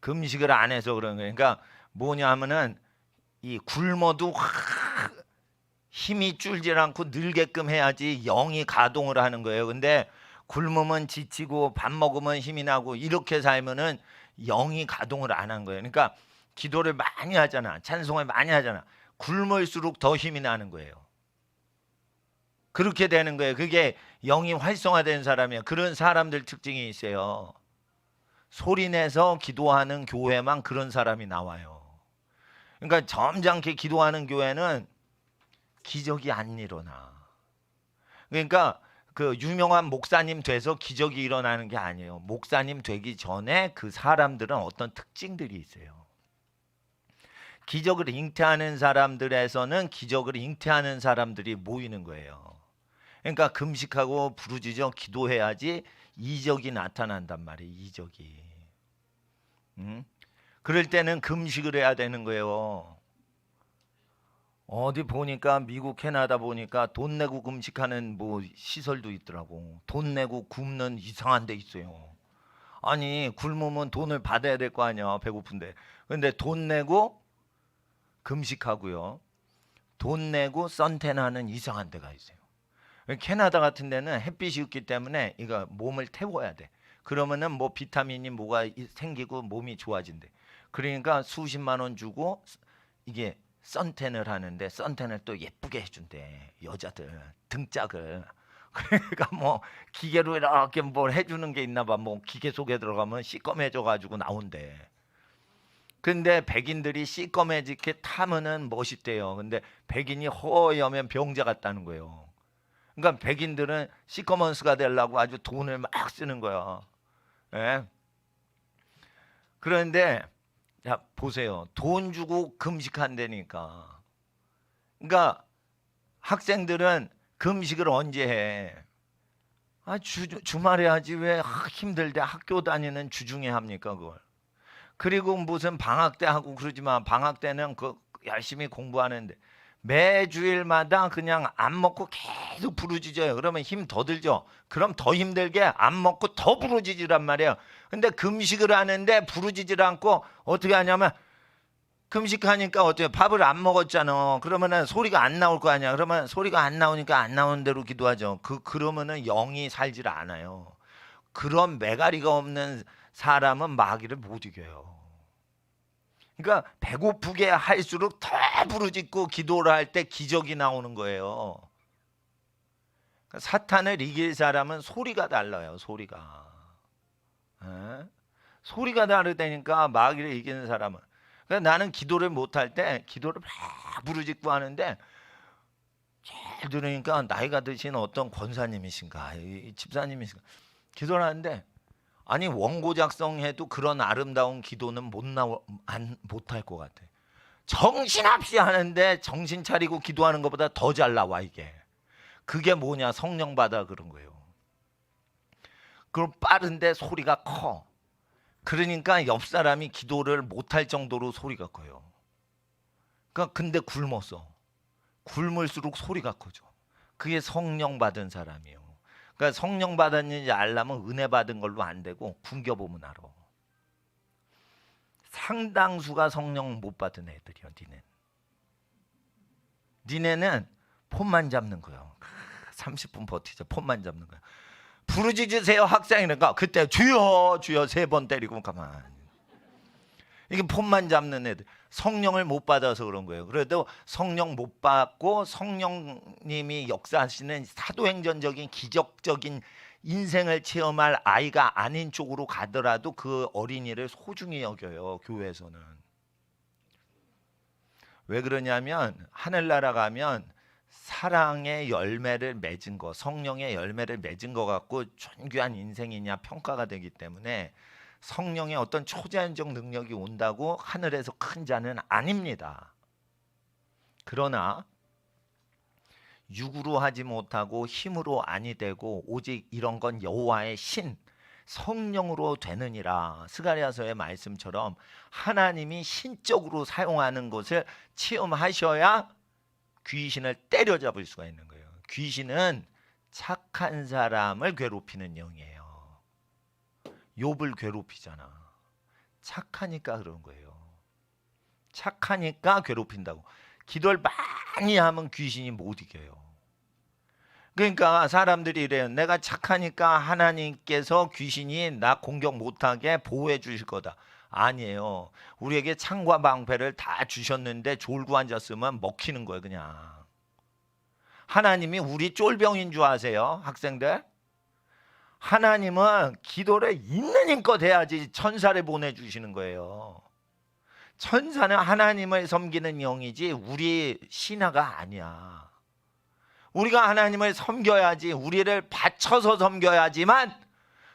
금식을 안 해서 그런 거예요. 그러니까 뭐냐 하면은 이 굶어도 힘이 줄질 않고 늘게끔 해야지 영이 가동을 하는 거예요. 근데 굶으면 지치고 밥 먹으면 힘이 나고 이렇게 살면은 영이 가동을 안 한 거예요. 그러니까 기도를 많이 하잖아. 찬송을 많이 하잖아. 굶을수록 더 힘이 나는 거예요. 그렇게 되는 거예요. 그게 영이 활성화된 사람이에요. 그런 사람들 특징이 있어요. 소리내서 기도하는 교회만 그런 사람이 나와요. 그러니까 점잖게 기도하는 교회는 기적이 안 일어나. 그러니까 그 유명한 목사님 돼서 기적이 일어나는 게 아니에요. 목사님 되기 전에 그 사람들은 어떤 특징들이 있어요. 기적을 잉태하는 사람들에서는 기적을 잉태하는 사람들이 모이는 거예요. 그러니까 금식하고 부르짖어 기도해야지 이적이 나타난단 말이에요. 이적이. 그럴 때는 금식을 해야 되는 거예요. 어디 보니까 미국 캐나다 보니까 돈 내고 금식하는 뭐 시설도 있더라고. 돈 내고 굶는 이상한 데 있어요. 아니 굶으면 돈을 받아야 될 거 아니야. 배고픈데. 근데 돈 내고 금식하고요. 돈 내고 선탠하는 이상한 데가 있어요. 캐나다 같은 데는 햇빛이 없기 때문에 이거 몸을 태워야 돼. 그러면은 뭐 비타민이 뭐가 생기고 몸이 좋아진대. 그러니까 수십만 원 주고 이게 선텐을 하는데 선텐을 또 예쁘게 해준대. 여자들 등짝을. 그러니까 뭐 기계로 이렇게 뭘 해주는 게 있나 봐. 뭐 기계 속에 들어가면 시꺼매져 가지고 나온대. 근데 백인들이 시꺼매지게 타면은 멋있대요. 근데 백인이 허여면 병자 같다는 거예요. 그러니까 백인들은 시커먼스가 되려고 아주 돈을 막 쓰는 거야. 예? 그런데 자 보세요. 돈 주고 금식한다니까. 그러니까 학생들은 금식을 언제 해? 주말에 하지 왜 힘들대 학교 다니는 주중에 합니까 그걸? 그리고 무슨 방학 때 하고 그러지만 방학 때는 그 열심히 공부하는데 매주일마다 그냥 안 먹고 계속 부르짖어요. 그러면 힘 더 들죠. 그럼 더 힘들게 안 먹고 더 부르짖으란 말이에요. 근데 금식을 하는데 부르짖질 않고 어떻게 하냐면 금식하니까 어때요? 밥을 안 먹었잖아. 그러면은 소리가 안 나올 거 아니야. 그러면 소리가 안 나오니까 안 나오는 대로 기도하죠. 그러면은 영이 살질 않아요. 그런 매가리가 없는 사람은 마귀를 못 이겨요. 그러니까 배고프게 할수록 더 부르짖고 기도를 할 때 기적이 나오는 거예요. 그러니까 사탄을 이길 사람은 소리가 달라요. 소리가. 에? 소리가 다르다니까 마귀를 이기는 사람은. 그러니까 나는 기도를 못할 때 기도를 막 부르짖고 하는데 잘 들으니까 나이가 드신 어떤 권사님이신가 집사님이신가 기도를 하는데 아니 원고 작성해도 그런 아름다운 기도는 못할 것 같아. 정신없이 하는데 정신 차리고 기도하는 것보다 더 잘 나와 이게. 그게 뭐냐 성령 받아 그런 거예요. 그럼 빠른데 소리가 커. 그러니까 옆 사람이 기도를 못할 정도로 소리가 커요. 그러니까 근데 굶었어. 굶을수록 소리가 커져. 그게 성령 받은 사람이에요. 그러니까 성령 받았는지 알려면 은혜 받은 걸로 안 되고 궁겨보면 알아. 상당수가 성령 못 받은 애들이요. 니네는 폰만 잡는 거예요. 30분 버티자 폰만 잡는 거야. 부르짖으세요 학생이니까 그때 주여 주여 3번 때리고 가만. 이게 폰만 잡는 애들. 성령을 못 받아서 그런 거예요. 그래도 성령 못 받고 성령님이 역사하시는 사도행전적인 기적적인 인생을 체험할 아이가 아닌 쪽으로 가더라도 그 어린이를 소중히 여겨요. 교회에서는. 왜 그러냐면 하늘나라 가면 사랑의 열매를 맺은 거, 성령의 열매를 맺은 거 갖고 존귀한 인생이냐 평가가 되기 때문에 성령의 어떤 초자연적 능력이 온다고 하늘에서 큰 자는 아닙니다. 그러나 육으로 하지 못하고 힘으로 아니 되고 오직 이런 건 여호와의 신 성령으로 되느니라. 스가랴서의 말씀처럼 하나님이 신적으로 사용하는 것을 체험하셔야 귀신을 때려잡을 수가 있는 거예요. 귀신은 착한 사람을 괴롭히는 영이에요. 욥을 괴롭히잖아. 착하니까 그런 거예요. 착하니까 괴롭힌다고. 기도를 많이 하면 귀신이 못 이겨요. 그러니까 사람들이 이래요. 내가 착하니까 하나님께서 귀신이 나 공격 못하게 보호해 주실 거다. 아니에요. 우리에게 창과 방패를 다 주셨는데 졸고 앉았으면 먹히는 거예요, 그냥. 하나님이 우리 쫄병인 줄 아세요, 학생들? 하나님은 기도를 있는 힘껏 해야지 천사를 보내주시는 거예요. 천사는 하나님을 섬기는 영이지 우리 신하가 아니야. 우리가 하나님을 섬겨야지, 우리를 바쳐서 섬겨야지만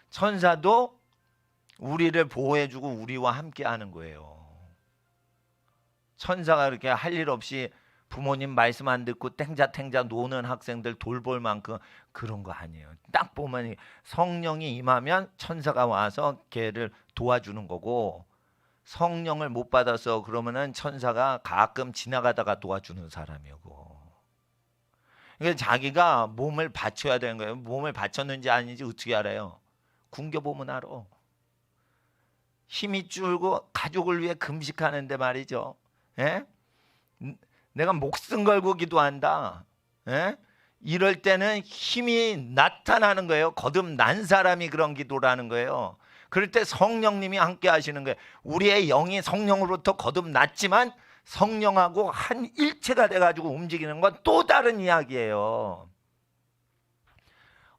천사도 우리를 보호해주고 우리와 함께 하는 거예요. 천사가 이렇게 할 일 없이 부모님 말씀 안 듣고 탱자탱자 노는 학생들 돌볼 만큼 그런 거 아니에요. 딱 보면 성령이 임하면 천사가 와서 걔를 도와주는 거고, 성령을 못 받아서 그러면은 천사가 가끔 지나가다가 도와주는 사람이고. 그러니까 자기가 몸을 바쳐야 되는 거예요. 몸을 바쳤는지 아닌지 어떻게 알아요? 굶겨보면 알아. 힘이 줄고 가족을 위해 금식하는데 말이죠. 예? 내가 목숨 걸고 기도한다. 예? 이럴 때는 힘이 나타나는 거예요. 거듭난 사람이 그런 기도를 하는 거예요. 그럴 때 성령님이 함께 하시는 거예요. 우리의 영이 성령으로부터 거듭났지만 성령하고 한 일체가 돼가지고 움직이는 건 또 다른 이야기예요.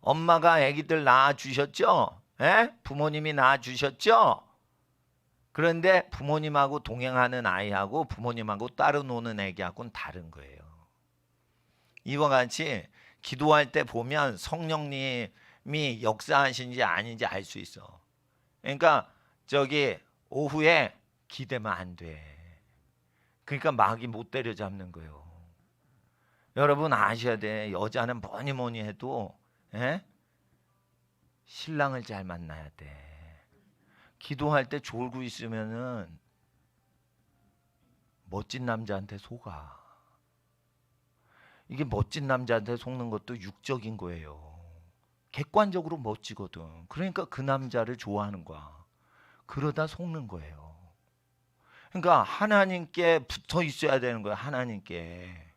엄마가 아기들 낳아주셨죠? 예? 부모님이 낳아주셨죠? 그런데 부모님하고 동행하는 아이하고 부모님하고 따로 노는 애기하고는 다른 거예요. 이와 같이 기도할 때 보면 성령님이 역사하신지 아닌지 알 수 있어. 그러니까 저기 오후에 기대면 안 돼. 그러니까 마귀 못 때려잡는 거예요. 여러분 아셔야 돼. 여자는 뭐니 뭐니 해도 신랑을 잘 만나야 돼. 기도할 때 졸고 있으면은 멋진 남자한테 속아. 이게 멋진 남자한테 속는 것도 육적인 거예요. 객관적으로 멋지거든. 그러니까 그 남자를 좋아하는 거야. 그러다 속는 거예요. 그러니까 하나님께 붙어 있어야 되는 거예요. 하나님께.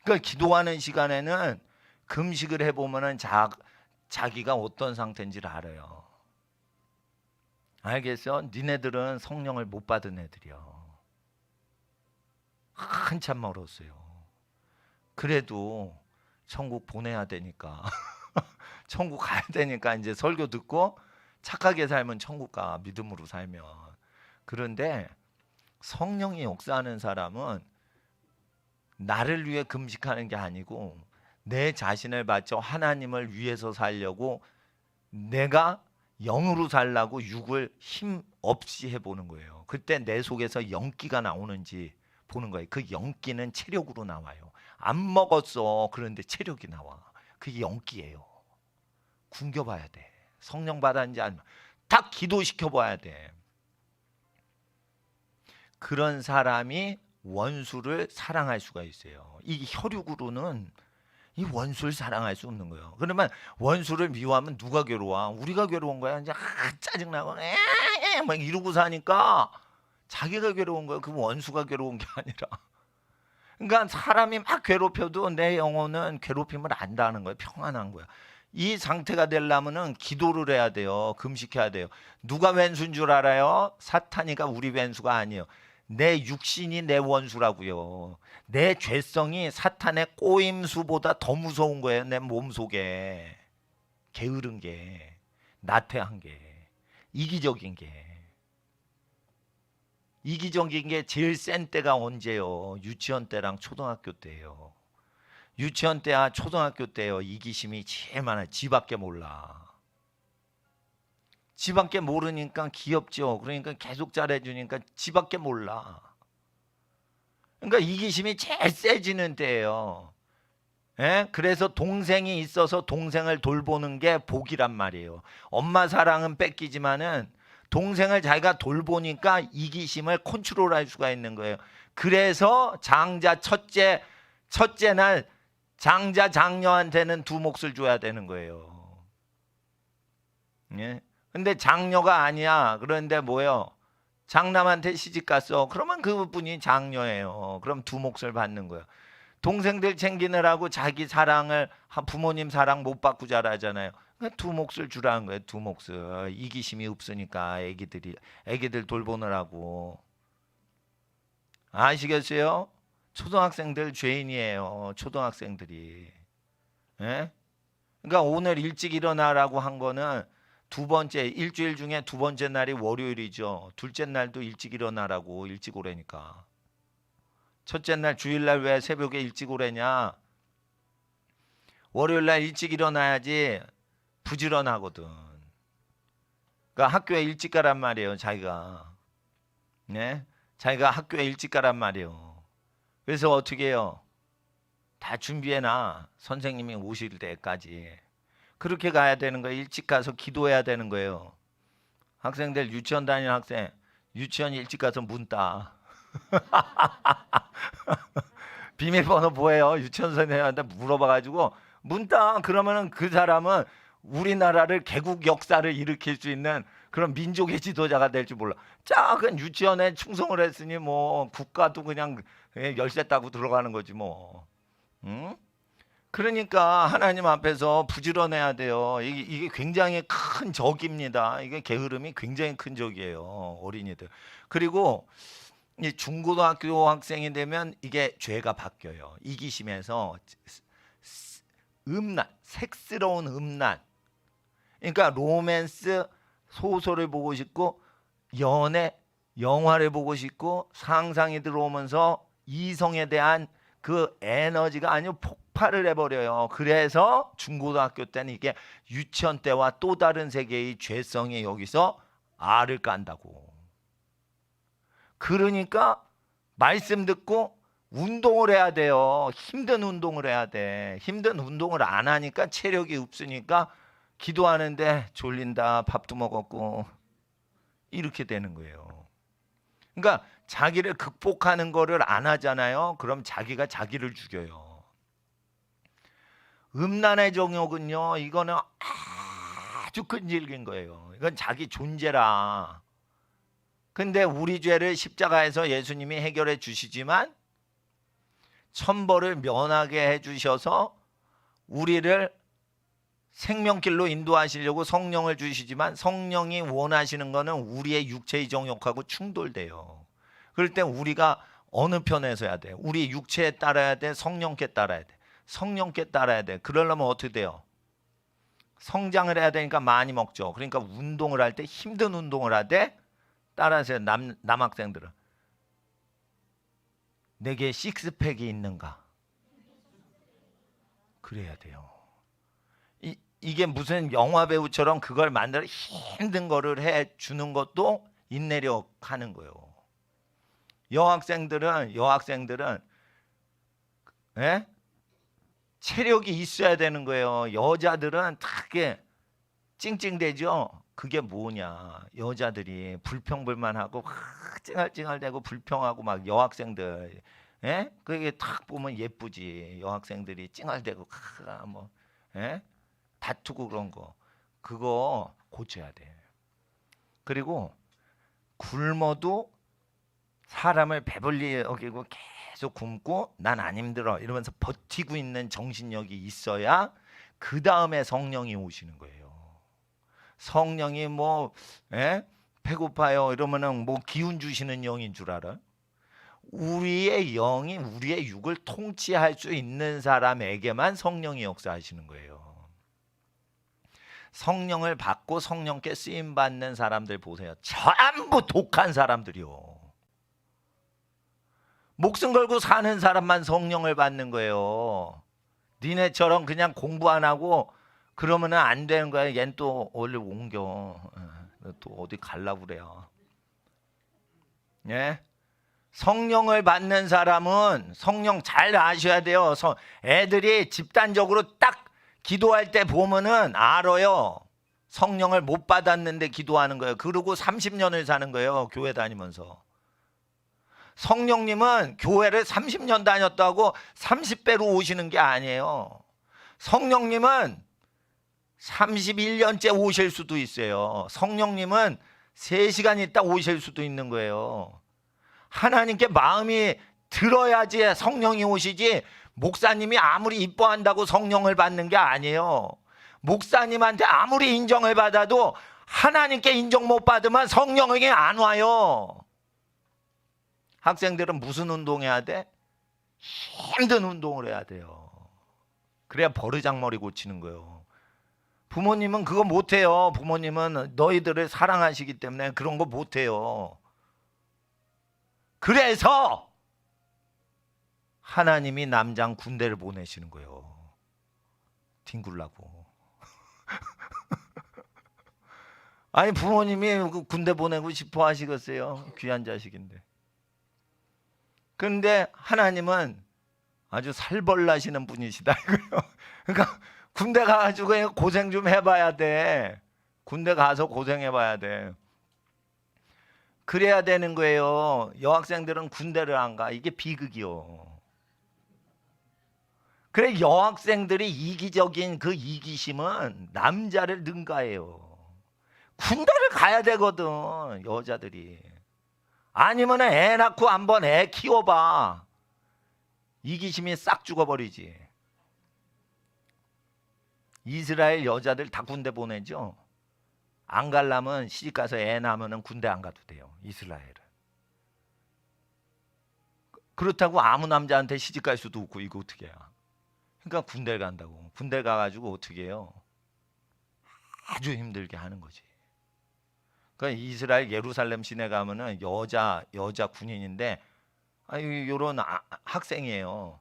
그러니까 기도하는 시간에는 금식을 해보면은 자기가 어떤 상태인지를 알아요. 알겠어? 니네들은 성령을 못 받은 애들이야. 한참 멀었어요. 그래도 천국 보내야 되니까 천국 가야 되니까 이제 설교 듣고 착하게 살면 천국 가. 믿음으로 살면. 그런데 성령이 역사하는 사람은 나를 위해 금식하는 게 아니고 내 자신을 바쳐 하나님을 위해서 살려고 내가 영으로 살라고 육을 힘 없이 해보는 거예요. 그때 내 속에서 영기가 나오는지 보는 거예요. 그 영기는 체력으로 나와요. 안 먹었어. 그런데 체력이 나와. 그게 영기예요. 굶겨봐야 돼. 성령 받았는지 아니면 딱 기도시켜봐야 돼. 그런 사람이 원수를 사랑할 수가 있어요. 이 혈육으로는 이 원수를 사랑할 수 없는 거예요. 그러면 원수를 미워하면 누가 괴로워? 우리가 괴로운 거야. 이제 짜증나고 막 이러고 사니까 자기가 괴로운 거예요. 그 원수가 괴로운 게 아니라. 그러니까 사람이 막 괴롭혀도 내 영혼은 괴롭힘을 안다는 거예요. 평안한 거야. 이 상태가 되려면은 기도를 해야 돼요. 금식해야 돼요. 누가 왼수인 줄 알아요? 사탄이가 우리 왼수가 아니에요. 내 육신이 내 원수라고요. 내 죄성이 사탄의 꼬임수보다 더 무서운 거예요. 내 몸속에 게으른 게, 나태한 게, 이기적인 게. 이기적인 게 제일 센 때가 언제요? 유치원 때랑 초등학교 때예요. 유치원 때와 초등학교 때요. 이기심이 제일 많아요. 지밖에 몰라. 지밖에 모르니까 귀엽죠. 그러니까 계속 잘해주니까 지밖에 몰라. 그러니까 이기심이 제일 세지는 때예요. 예? 그래서 동생이 있어서 동생을 돌보는 게 복이란 말이에요. 엄마 사랑은 뺏기지만은 동생을 자기가 돌보니까 이기심을 컨트롤할 수가 있는 거예요. 그래서 장자 첫째 날 장자 장녀한테는 두 몫을 줘야 되는 거예요. 예? 근데 장녀가 아니야. 그런데 뭐예요? 장남한테 시집 갔어. 그러면 그분이 장녀예요. 그럼 두 몫을 받는 거예요. 동생들 챙기느라고 자기 사랑을 부모님 사랑 못 받고 자라잖아요. 두 몫을 주라는 거예요. 두 몫을. 이기심이 없으니까 애기들 돌보느라고. 아시겠어요? 초등학생들 죄인이에요. 초등학생들이. 예? 그러니까 오늘 일찍 일어나라고 한 거는 두 번째, 일주일 중에 두 번째 날이 월요일이죠. 둘째 날도 일찍 일어나라고, 일찍 오래니까. 첫째 날 주일날 왜 새벽에 일찍 오래냐? 월요일날 일찍 일어나야지 부지런하거든. 그러니까 학교에 일찍 가란 말이에요. 자기가. 네? 자기가 학교에 일찍 가란 말이에요. 그래서 어떻게 해요? 다 준비해놔. 선생님이 오실 때까지. 그렇게 가야 되는 거예요. 일찍 가서 기도해야 되는 거예요. 학생들 유치원 다니는 학생 유치원 일찍 가서 문 따. 비밀번호 뭐예요? 유치원 선생님한테 물어봐가지고 문 따. 그러면은 그 사람은 우리나라를 개국 역사를 일으킬 수 있는 그런 민족의 지도자가 될 줄 몰라. 작은 유치원에 충성을 했으니 뭐 국가도 그냥 열쇠 따고 들어가는 거지 뭐. 응? 그러니까 하나님 앞에서 부지런해야 돼요. 이게 굉장히 큰 적입니다. 이게 게으름이 굉장히 큰 적이에요. 어린이들. 그리고 이 중고등학교 학생이 되면 이게 죄가 바뀌어요. 이기심에서 음란, 색스러운 음란. 그러니까 로맨스 소설을 보고 싶고 연애, 영화를 보고 싶고 상상이 들어오면서 이성에 대한 그 에너지가 아니고 폭발을 해버려요. 그래서 중고등학교 때는 이게 유치원 때와 또 다른 세계의 죄성이 여기서 알을 깐다고. 그러니까 말씀 듣고 운동을 해야 돼요. 힘든 운동을 해야 돼. 힘든 운동을 안 하니까 체력이 없으니까 기도하는데 졸린다, 밥도 먹었고 이렇게 되는 거예요. 그러니까 자기를 극복하는 거를 안 하잖아요. 그럼 자기가 자기를 죽여요. 음란의 정욕은요, 이거는 아주 끈질긴 거예요. 이건 자기 존재라. 근데 우리 죄를 십자가에서 예수님이 해결해 주시지만 천벌을 면하게 해주셔서 우리를 생명길로 인도하시려고 성령을 주시지만 성령이 원하시는 거는 우리의 육체의 정욕하고 충돌돼요. 그럴 때 우리가 어느 편에 서야 돼? 우리 육체에 따라야 돼? 성령께 따라야 돼? 성령께 따라야 돼. 그러려면 어떻게 돼요? 성장을 해야 되니까 많이 먹죠. 그러니까 운동을 할 때 힘든 운동을 하되 따라하세요. 남학생들은 내게 식스팩이 있는가? 그래야 돼요. 이게 무슨 영화 배우처럼 그걸 만들어 힘든 거를 해 주는 것도 인내력 하는 거예요. 여학생들은 예? 체력이 있어야 되는 거예요. 여자들은 되게 찡찡대죠. 그게 뭐냐? 여자들이 불평불만하고 찡얼찡얼대고 불평하고 막 여학생들, 예? 그게 딱 보면 예쁘지. 여학생들이 찡얼대고 뭐, 예? 다투고 그런 거, 그거 고쳐야 돼. 그리고 굶어도 사람을 배불리 여기고 계속 굶고 난 안 힘들어 이러면서 버티고 있는 정신력이 있어야 그 다음에 성령이 오시는 거예요. 성령이 뭐 배고파요 이러면은 뭐 기운 주시는 영인 줄 알아? 우리의 영이 우리의 육을 통치할 수 있는 사람에게만 성령이 역사하시는 거예요. 성령을 받고 성령께 쓰임 받는 사람들 보세요. 전부 독한 사람들이요. 목숨 걸고 사는 사람만 성령을 받는 거예요. 니네처럼 그냥 공부 안 하고 그러면 안 되는 거야. 얜 또 원래 옮겨. 또 어디 가려고 그래요. 예? 성령을 받는 사람은 성령 잘 아셔야 돼요. 애들이 집단적으로 딱 기도할 때 보면은 알아요. 성령을 못 받았는데 기도하는 거예요. 그러고 30년을 사는 거예요. 교회 다니면서. 성령님은 교회를 30년 다녔다고 30배로 오시는 게 아니에요. 성령님은 31년째 오실 수도 있어요. 성령님은 3시간 있다 오실 수도 있는 거예요. 하나님께 마음이 들어야지 성령이 오시지, 목사님이 아무리 이뻐한다고 성령을 받는 게 아니에요. 목사님한테 아무리 인정을 받아도 하나님께 인정 못 받으면 성령이 안 와요. 학생들은 무슨 운동해야 돼? 힘든 운동을 해야 돼요. 그래야 버르장머리 고치는 거예요. 부모님은 그거 못해요. 부모님은 너희들을 사랑하시기 때문에 그런 거 못해요. 그래서 하나님이 남장 군대를 보내시는 거예요. 뒹굴라고. 아니 부모님이 군대 보내고 싶어 하시겠어요? 귀한 자식인데. 그런데 하나님은 아주 살벌나시는 분이시다 이거요. 그러니까 군대 가가지고 고생 좀 해봐야 돼. 군대 가서 고생해봐야 돼. 그래야 되는 거예요. 여학생들은 군대를 안 가. 이게 비극이요. 그래 여학생들이 이기적인 그 이기심은 남자를 능가해요. 군대를 가야 되거든 여자들이. 아니면 애 낳고 한번 애 키워봐. 이기심이 싹 죽어버리지. 이스라엘 여자들 다 군대 보내죠. 안 가려면 시집가서 애 낳으면 군대 안 가도 돼요. 이스라엘은. 그렇다고 아무 남자한테 시집갈 수도 없고 이거 어떻게 해요. 그러니까 군대를 간다고. 군대 가가지고 어떻게 해요. 아주 힘들게 하는 거지. 그러니까 이스라엘 예루살렘 시내 가면은 여자 군인인데 요런 학생이에요.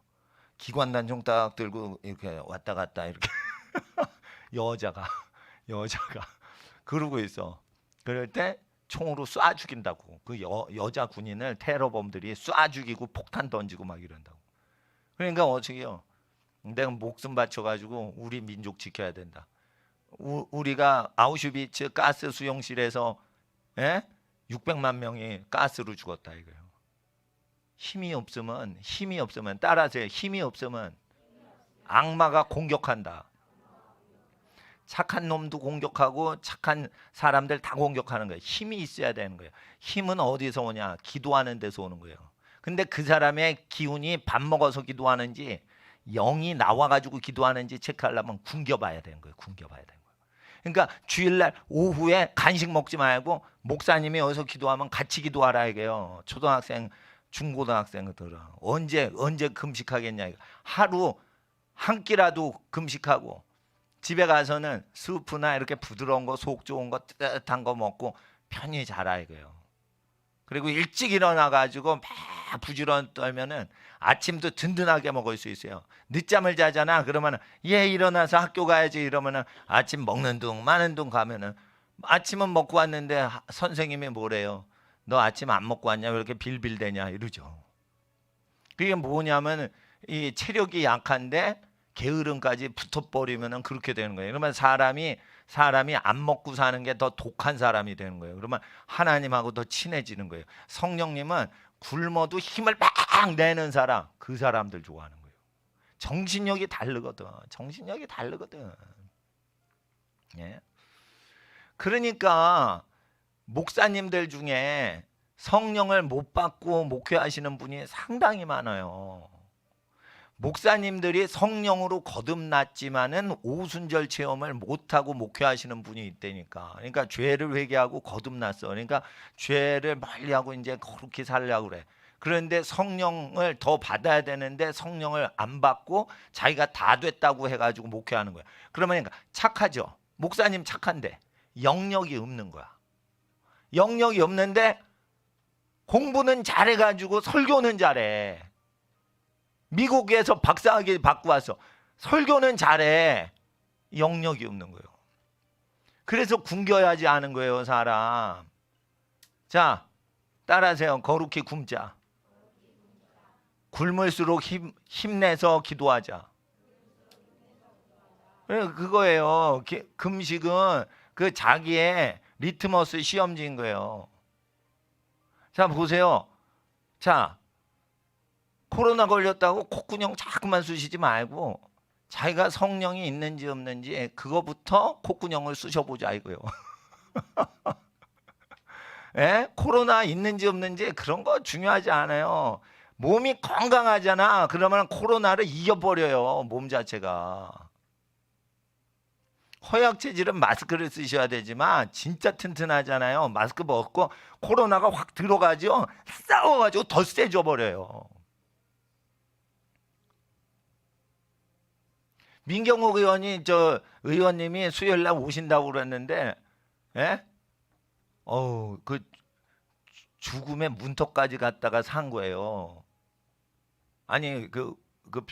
기관단총 딱 들고 이렇게 왔다 갔다 이렇게 여자가 그러고 있어. 그럴 때 총으로 쏴 죽인다고. 그 여자 군인을 테러범들이 쏴 죽이고 폭탄 던지고 막 이런다고. 그러니까 어떻게 해요. 내가 목숨 바쳐가지고 우리 민족 지켜야 된다. 우리가 아우슈비츠 가스 수용실에서 600만 명이 가스로 죽었다 이거예요. 힘이 없으면 따라하세요. 힘이 없으면 악마가 공격한다. 착한 놈도 공격하고 착한 사람들 다 공격하는 거예요. 힘이 있어야 되는 거예요. 힘은 어디서 오냐? 기도하는 데서 오는 거예요. 근데 그 사람의 기운이 밥 먹어서 기도하는지 영이 나와가지고 기도하는지 체크하려면 굶겨봐야 되는 거예요. 굶겨봐야 되는 거예요. 그러니까 주일날 오후에 간식 먹지 말고 목사님이 어디서 기도하면 같이 기도하라 이게요. 초등학생, 중고등학생들은 언제 금식하겠냐. 하루 한 끼라도 금식하고 집에 가서는 스프나 이렇게 부드러운 거, 속 좋은 거, 뜨뜻한 거 먹고 편히 자라 이거예요. 그리고 일찍 일어나 가지고 막 부지런 떨면은 아침도 든든하게 먹을 수 있어요. 늦잠을 자잖아. 그러면은 일어나서 학교 가야지 이러면은 아침 먹는 둥 마는 둥 가면은 아침은 먹고 왔는데 선생님이 뭐래요? 너 아침 안 먹고 왔냐? 왜 이렇게 빌빌대냐 이러죠. 그게 뭐냐면 이 체력이 약한데 게으름까지 붙어버리면은 그렇게 되는 거예요. 그러면 사람이 안 먹고 사는 게 더 독한 사람이 되는 거예요. 그러면 하나님하고 더 친해지는 거예요. 성령님은 굶어도 힘을 막 내는 사람, 그 사람들 좋아하는 거예요. 정신력이 다르거든. 예. 그러니까 목사님들 중에 성령을 못 받고 목회하시는 분이 상당히 많아요. 목사님들이 성령으로 거듭났지만은 오순절 체험을 못하고 목회하시는 분이 있다니까. 그러니까 죄를 회개하고 거듭났어. 그러니까 죄를 멀리하고 이제 그렇게 살려고 그래. 그런데 성령을 더 받아야 되는데 성령을 안 받고 자기가 다 됐다고 해가지고 목회하는 거야. 그러면 착하죠. 목사님 착한데 영역이 없는 거야. 영역이 없는데 공부는 잘해가지고 설교는 잘해. 미국에서 박사학위 받고 와서 설교는 잘해. 영역이 없는 거예요. 그래서 굶겨야지 하는 거예요, 사람. 자, 따라하세요. 거룩히 굶자. 굶을수록 힘내서 기도하자. 그거예요. 금식은 그 자기의 리트머스 시험지인 거예요. 자, 보세요. 자, 코로나 걸렸다고 콧구녕 자꾸만 쑤시지 말고 자기가 성령이 있는지 없는지 그거부터 콧구녕을 쑤셔보자 이거요. 예? 코로나 있는지 없는지 그런 거 중요하지 않아요. 몸이 건강하잖아. 그러면 코로나를 이겨버려요. 몸 자체가. 허약 체질은 마스크를 쓰셔야 되지만 진짜 튼튼하잖아요. 마스크 벗고 코로나가 확 들어가죠. 싸워가지고 더 세져 버려요. 민경욱 의원이 저 의원님이 수요일 날 오신다고 그랬는데, 예? 그 죽음의 문턱까지 갔다가 산 거예요. 아니 그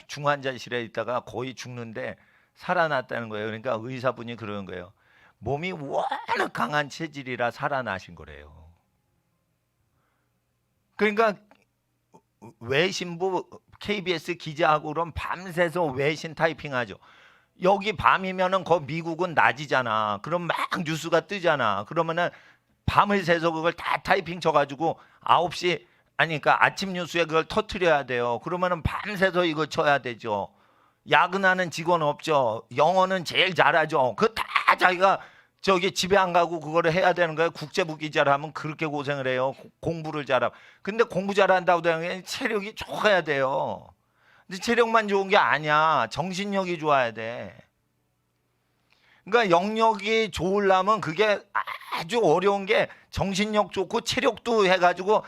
중환자실에 있다가 거의 죽는데 살아났다는 거예요. 그러니까 의사분이 그러는 거예요. 몸이 워낙 강한 체질이라 살아나신 거래요. 그러니까 외신부 KBS 기자하고 그럼 밤새서 외신 타이핑하죠. 여기 밤이면은 거 미국은 낮이잖아. 그럼 막 뉴스가 뜨잖아. 그러면은 밤을 새서 그걸 다 타이핑 쳐가지고 9시 아니 그러니까 아침 뉴스에 그걸 터트려야 돼요. 그러면은 밤새서 이거 쳐야 되죠. 야근하는 직원 없죠. 영어는 제일 잘하죠. 그거 다 자기가 저기 집에 안 가고 그거를 해야 되는 거예요. 국제부 기자를 하면 그렇게 고생을 해요. 공부를 잘하고. 근데 공부 잘한다고 되는 게 체력이 좋아야 돼요. 근데 체력만 좋은 게 아니야. 정신력이 좋아야 돼. 그러니까 영역이 좋으려면 그게 아주 어려운 게 정신력 좋고 체력도 해가지고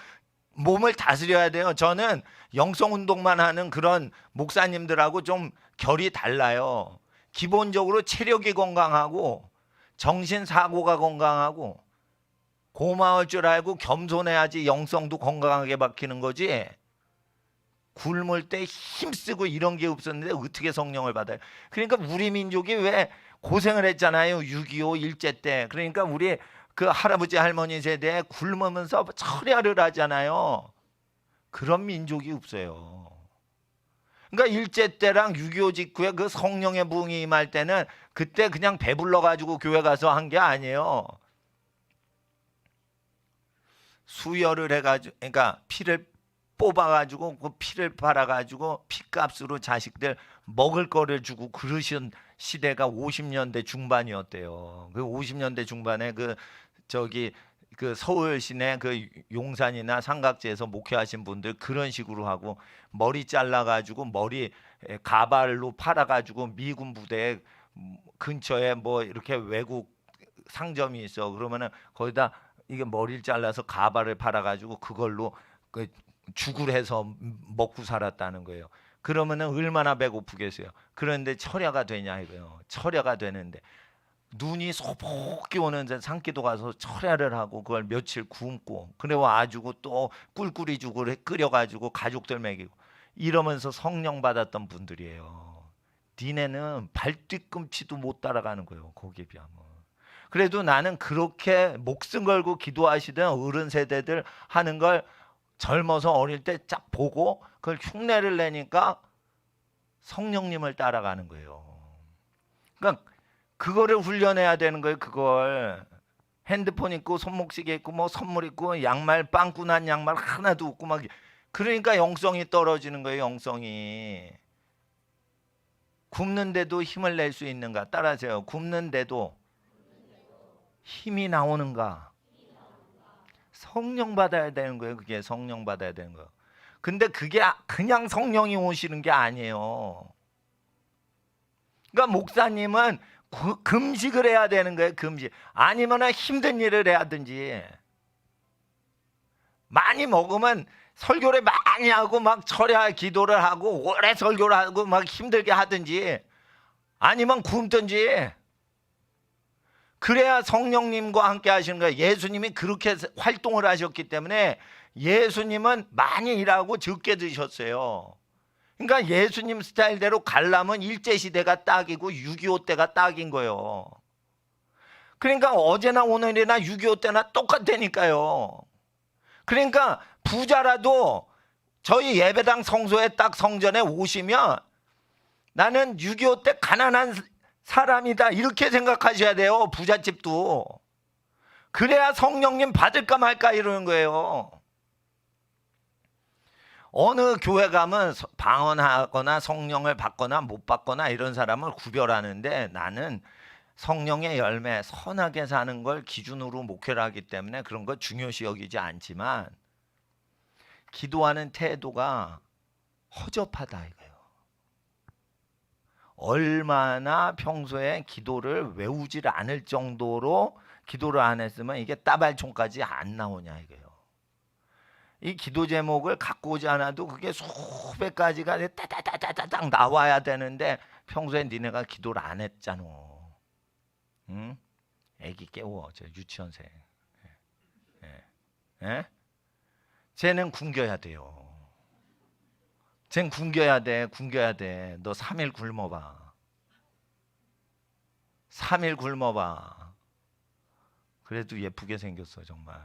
몸을 다스려야 돼요. 저는 영성 운동만 하는 그런 목사님들하고 좀 결이 달라요. 기본적으로 체력이 건강하고 정신 사고가 건강하고 고마울 줄 알고 겸손해야지 영성도 건강하게 바뀌는 거지. 굶을 때 힘쓰고 이런 게 없었는데 어떻게 성령을 받아요? 그러니까 우리 민족이 왜 고생을 했잖아요. 6.25 일제 때. 그러니까 우리 그 할아버지 할머니 세대에 굶으면서 철야를 하잖아요. 그런 민족이 없어요. 그러니까 일제 때랑 6.25 직후에 그 성령의 부흥이 임할 때는 그때 그냥 배불러 가지고 교회 가서 한 게 아니에요. 수혈을 해가지고 그러니까 피를 뽑아가지고 그 피를 팔아가지고 피값으로 자식들 먹을 거를 주고 그러신 시대가 50년대 중반이었대요. 그 50년대 중반에 그 저기 그 서울 시내 그 용산이나 삼각지에서 목회하신 분들 그런 식으로 하고 머리 잘라가지고 머리 가발로 팔아가지고 미군 부대 근처에 뭐 이렇게 외국 상점이 있어. 그러면은 거기다 이게 머리를 잘라서 가발을 팔아가지고 그걸로 그 죽을 해서 먹고 살았다는 거예요. 그러면은 얼마나 배고프겠어요. 그런데 철야가 되냐 이거예요. 철야가 되는데 눈이 소복히 오는데 산기도 가서 철야를 하고 그걸 며칠 굶고 그래 와주고 또 꿀꿀이 죽을 끓여가지고 가족들 먹이고 이러면서 성령 받았던 분들이에요. 니네는 발뒤꿈치도 못 따라가는 거예요. 거기에 비하면. 그래도 나는 그렇게 목숨 걸고 기도하시던 어른 세대들 하는 걸 젊어서 어릴 때 쫙 보고 그걸 흉내를 내니까 성령님을 따라가는 거예요. 그러니까 그거를 훈련해야 되는 거예요. 그걸 핸드폰 있고 손목시계 있고 뭐 선물 있고 양말 빵꾸 난 양말 하나도 없고 막 그러니까 영성이 떨어지는 거예요. 영성이. 굶는데도 힘을 낼 수 있는가? 따라하세요. 굶는데도 힘이 나오는가? 성령 받아야 되는 거예요. 그게 성령 받아야 되는 거예요. 근데 그게 그냥 성령이 오시는 게 아니에요. 그러니까 목사님은 금식을 해야 되는 거예요. 금식. 아니면 힘든 일을 해야든지. 많이 먹으면 설교를 많이 하고 막 철야 기도를 하고 오래 설교를 하고 막 힘들게 하든지 아니면 굶든지. 그래야 성령님과 함께 하시는 거예요. 예수님이 그렇게 활동을 하셨기 때문에 예수님은 많이 일하고 적게 드셨어요. 그러니까 예수님 스타일대로 가려면 일제시대가 딱이고 6.25 때가 딱인 거예요. 그러니까 어제나 오늘이나 6.25 때나 똑같다니까요. 그러니까 부자라도 저희 예배당 성소에 딱 성전에 오시면 나는 6.25 때 가난한 사람이다 이렇게 생각하셔야 돼요. 부잣집도. 그래야 성령님 받을까 말까 이러는 거예요. 어느 교회 가면 방언하거나 성령을 받거나 못 받거나 이런 사람을 구별하는데 나는 성령의 열매, 선하게 사는 걸 기준으로 목회를 하기 때문에 그런 거 중요시 여기지 않지만 기도하는 태도가 허접하다 이거예요. 얼마나 평소에 기도를 외우질 않을 정도로 기도를 안 했으면 이게 따발총까지 안 나오냐 이거예요. 이 기도 제목을 갖고 오지 않아도 그게 수백 가지가 따다다다닥 나와야 되는데 평소에 니네가 기도를 안 했잖아. 응? 애기 깨워, 저 유치원생. 예? 쟤는 굶겨야 돼요. 쟤는 굶겨야 돼. 너 3일 굶어봐. 3일 굶어봐. 그래도 예쁘게 생겼어 정말.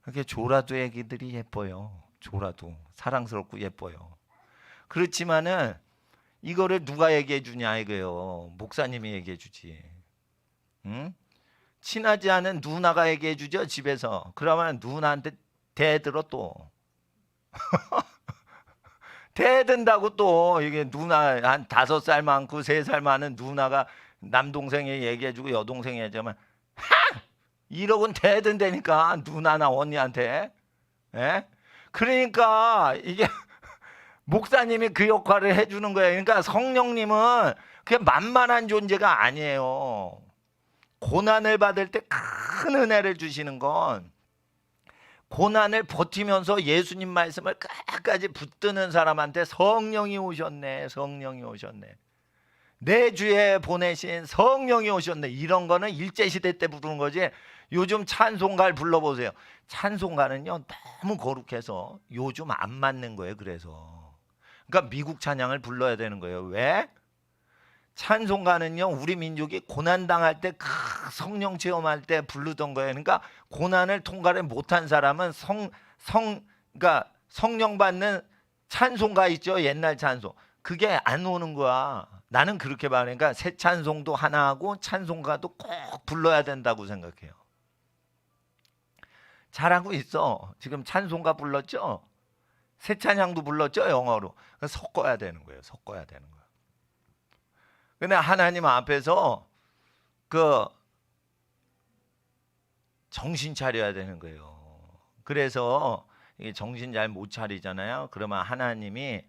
그게 조라도 애기들이 예뻐요. 조라도 사랑스럽고 예뻐요. 그렇지만은 이거를 누가 얘기해 주냐 이거요. 목사님이 얘기해 주지. 응? 친하지 않은 누나가 얘기해 주죠 집에서. 그러면 누나한테 대들어 또. 대든다고 또 이게 누나 한 5살 많고 3살 많은 누나가 남동생이 얘기해 주고 여동생이 얘기하면 이러곤 대든다니까 누나나 언니한테. 예? 그러니까 이게 목사님이 그 역할을 해주는 거예요. 그러니까 성령님은 그냥 만만한 존재가 아니에요. 고난을 받을 때 큰 은혜를 주시는 건 고난을 버티면서 예수님 말씀을 끝까지 붙드는 사람한테 성령이 오셨네. 성령이 오셨네. 내 주에 보내신 성령이 오셨네. 이런 거는 일제시대 때 부르는 거지. 요즘 찬송가를 불러보세요. 찬송가는요 너무 거룩해서 요즘 안 맞는 거예요. 그러니까 미국 찬양을 불러야 되는 거예요. 왜? 찬송가는요 우리 민족이 고난당할 때 성령 체험할 때 부르던 거예요. 그러니까 고난을 통과를 못한 사람은 그러니까 성령 받는 찬송가 있죠. 옛날 찬송. 그게 안 오는 거야. 나는 그렇게 봐. 그러니까 새 찬송도 하나 하고 찬송가도 꼭 불러야 된다고 생각해요. 잘하고 있어. 지금 찬송가 불렀죠? 새 찬양도 불렀죠? 영어로. 섞어야 되는 거예요. 섞어야 되는 거예요. 근데 하나님 앞에서 그 정신 차려야 되는 거예요. 그래서 이게 정신 잘 못 차리잖아요. 그러면 하나님이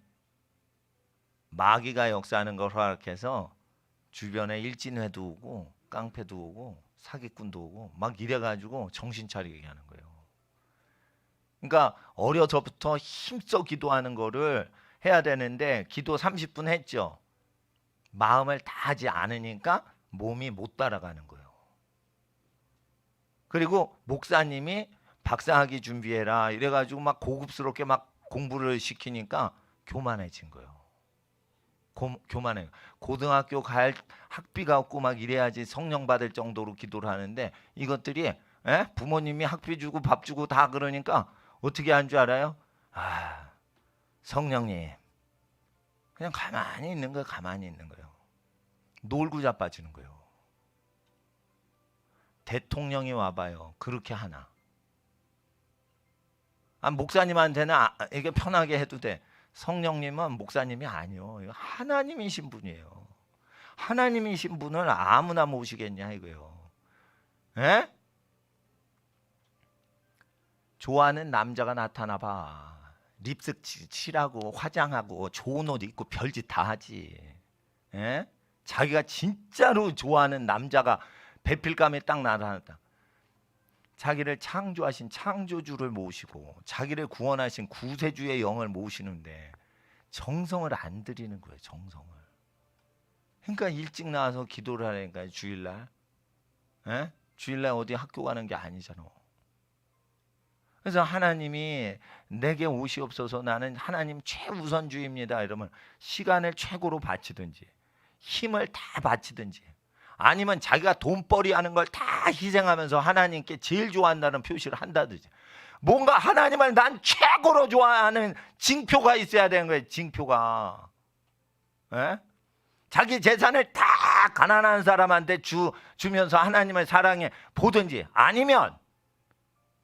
마귀가 역사하는 걸 허락해서 주변에 일진회도 오고 깡패도 오고 사기꾼도 오고 막 이래가지고 정신 차리게 하는 거예요. 그러니까 어려서부터 힘써 기도하는 거를 해야 되는데 기도 30분 했죠. 마음을 다 하지 않으니까 몸이 못 따라가는 거예요. 그리고 목사님이 박사학위 준비해라 이래가지고 막 고급스럽게 막 공부를 시키니까 교만해진 거예요. 교만해요. 고등학교 갈 학비가 없고 막 이래야지 성령 받을 정도로 기도를 하는데 이것들이 부모님이 학비 주고 밥 주고 다 그러니까 어떻게 한 줄 알아요? 성령님 그냥 가만히 있는 거예요. 가만히 있는 거예요. 놀고 자빠지는 거예요. 대통령이 와봐요. 그렇게 하나? 목사님한테는 이게 편하게 해도 돼. 성령님은 목사님이 아니요. 하나님이신 분이에요. 하나님이신 분을 아무나 모시겠냐 이거예요. 에? 좋아하는 남자가 나타나 봐. 립스틱 칠하고 화장하고 좋은 옷 입고 별짓 다 하지. 에? 자기가 진짜로 좋아하는 남자가 배필감에 딱 나타났다. 자기를 창조하신 창조주를 모시고 자기를 구원하신 구세주의 영을 모시는데 정성을 안 들이는 거예요. 정성을. 그러니까 일찍 나와서 기도를 하니까 주일날. 주일날 어디 학교 가는 게 아니잖아. 그래서 하나님이 내게 오시옵소서 나는 하나님 최우선주의입니다. 이러면 시간을 최고로 바치든지 힘을 다 바치든지 아니면 자기가 돈벌이 하는 걸 다 희생하면서 하나님께 제일 좋아한다는 표시를 한다든지 뭔가 하나님을 난 최고로 좋아하는 징표가 있어야 되는 거예요. 징표가. 자기 재산을 다 가난한 사람한테 주면서 하나님을 사랑해 보든지 아니면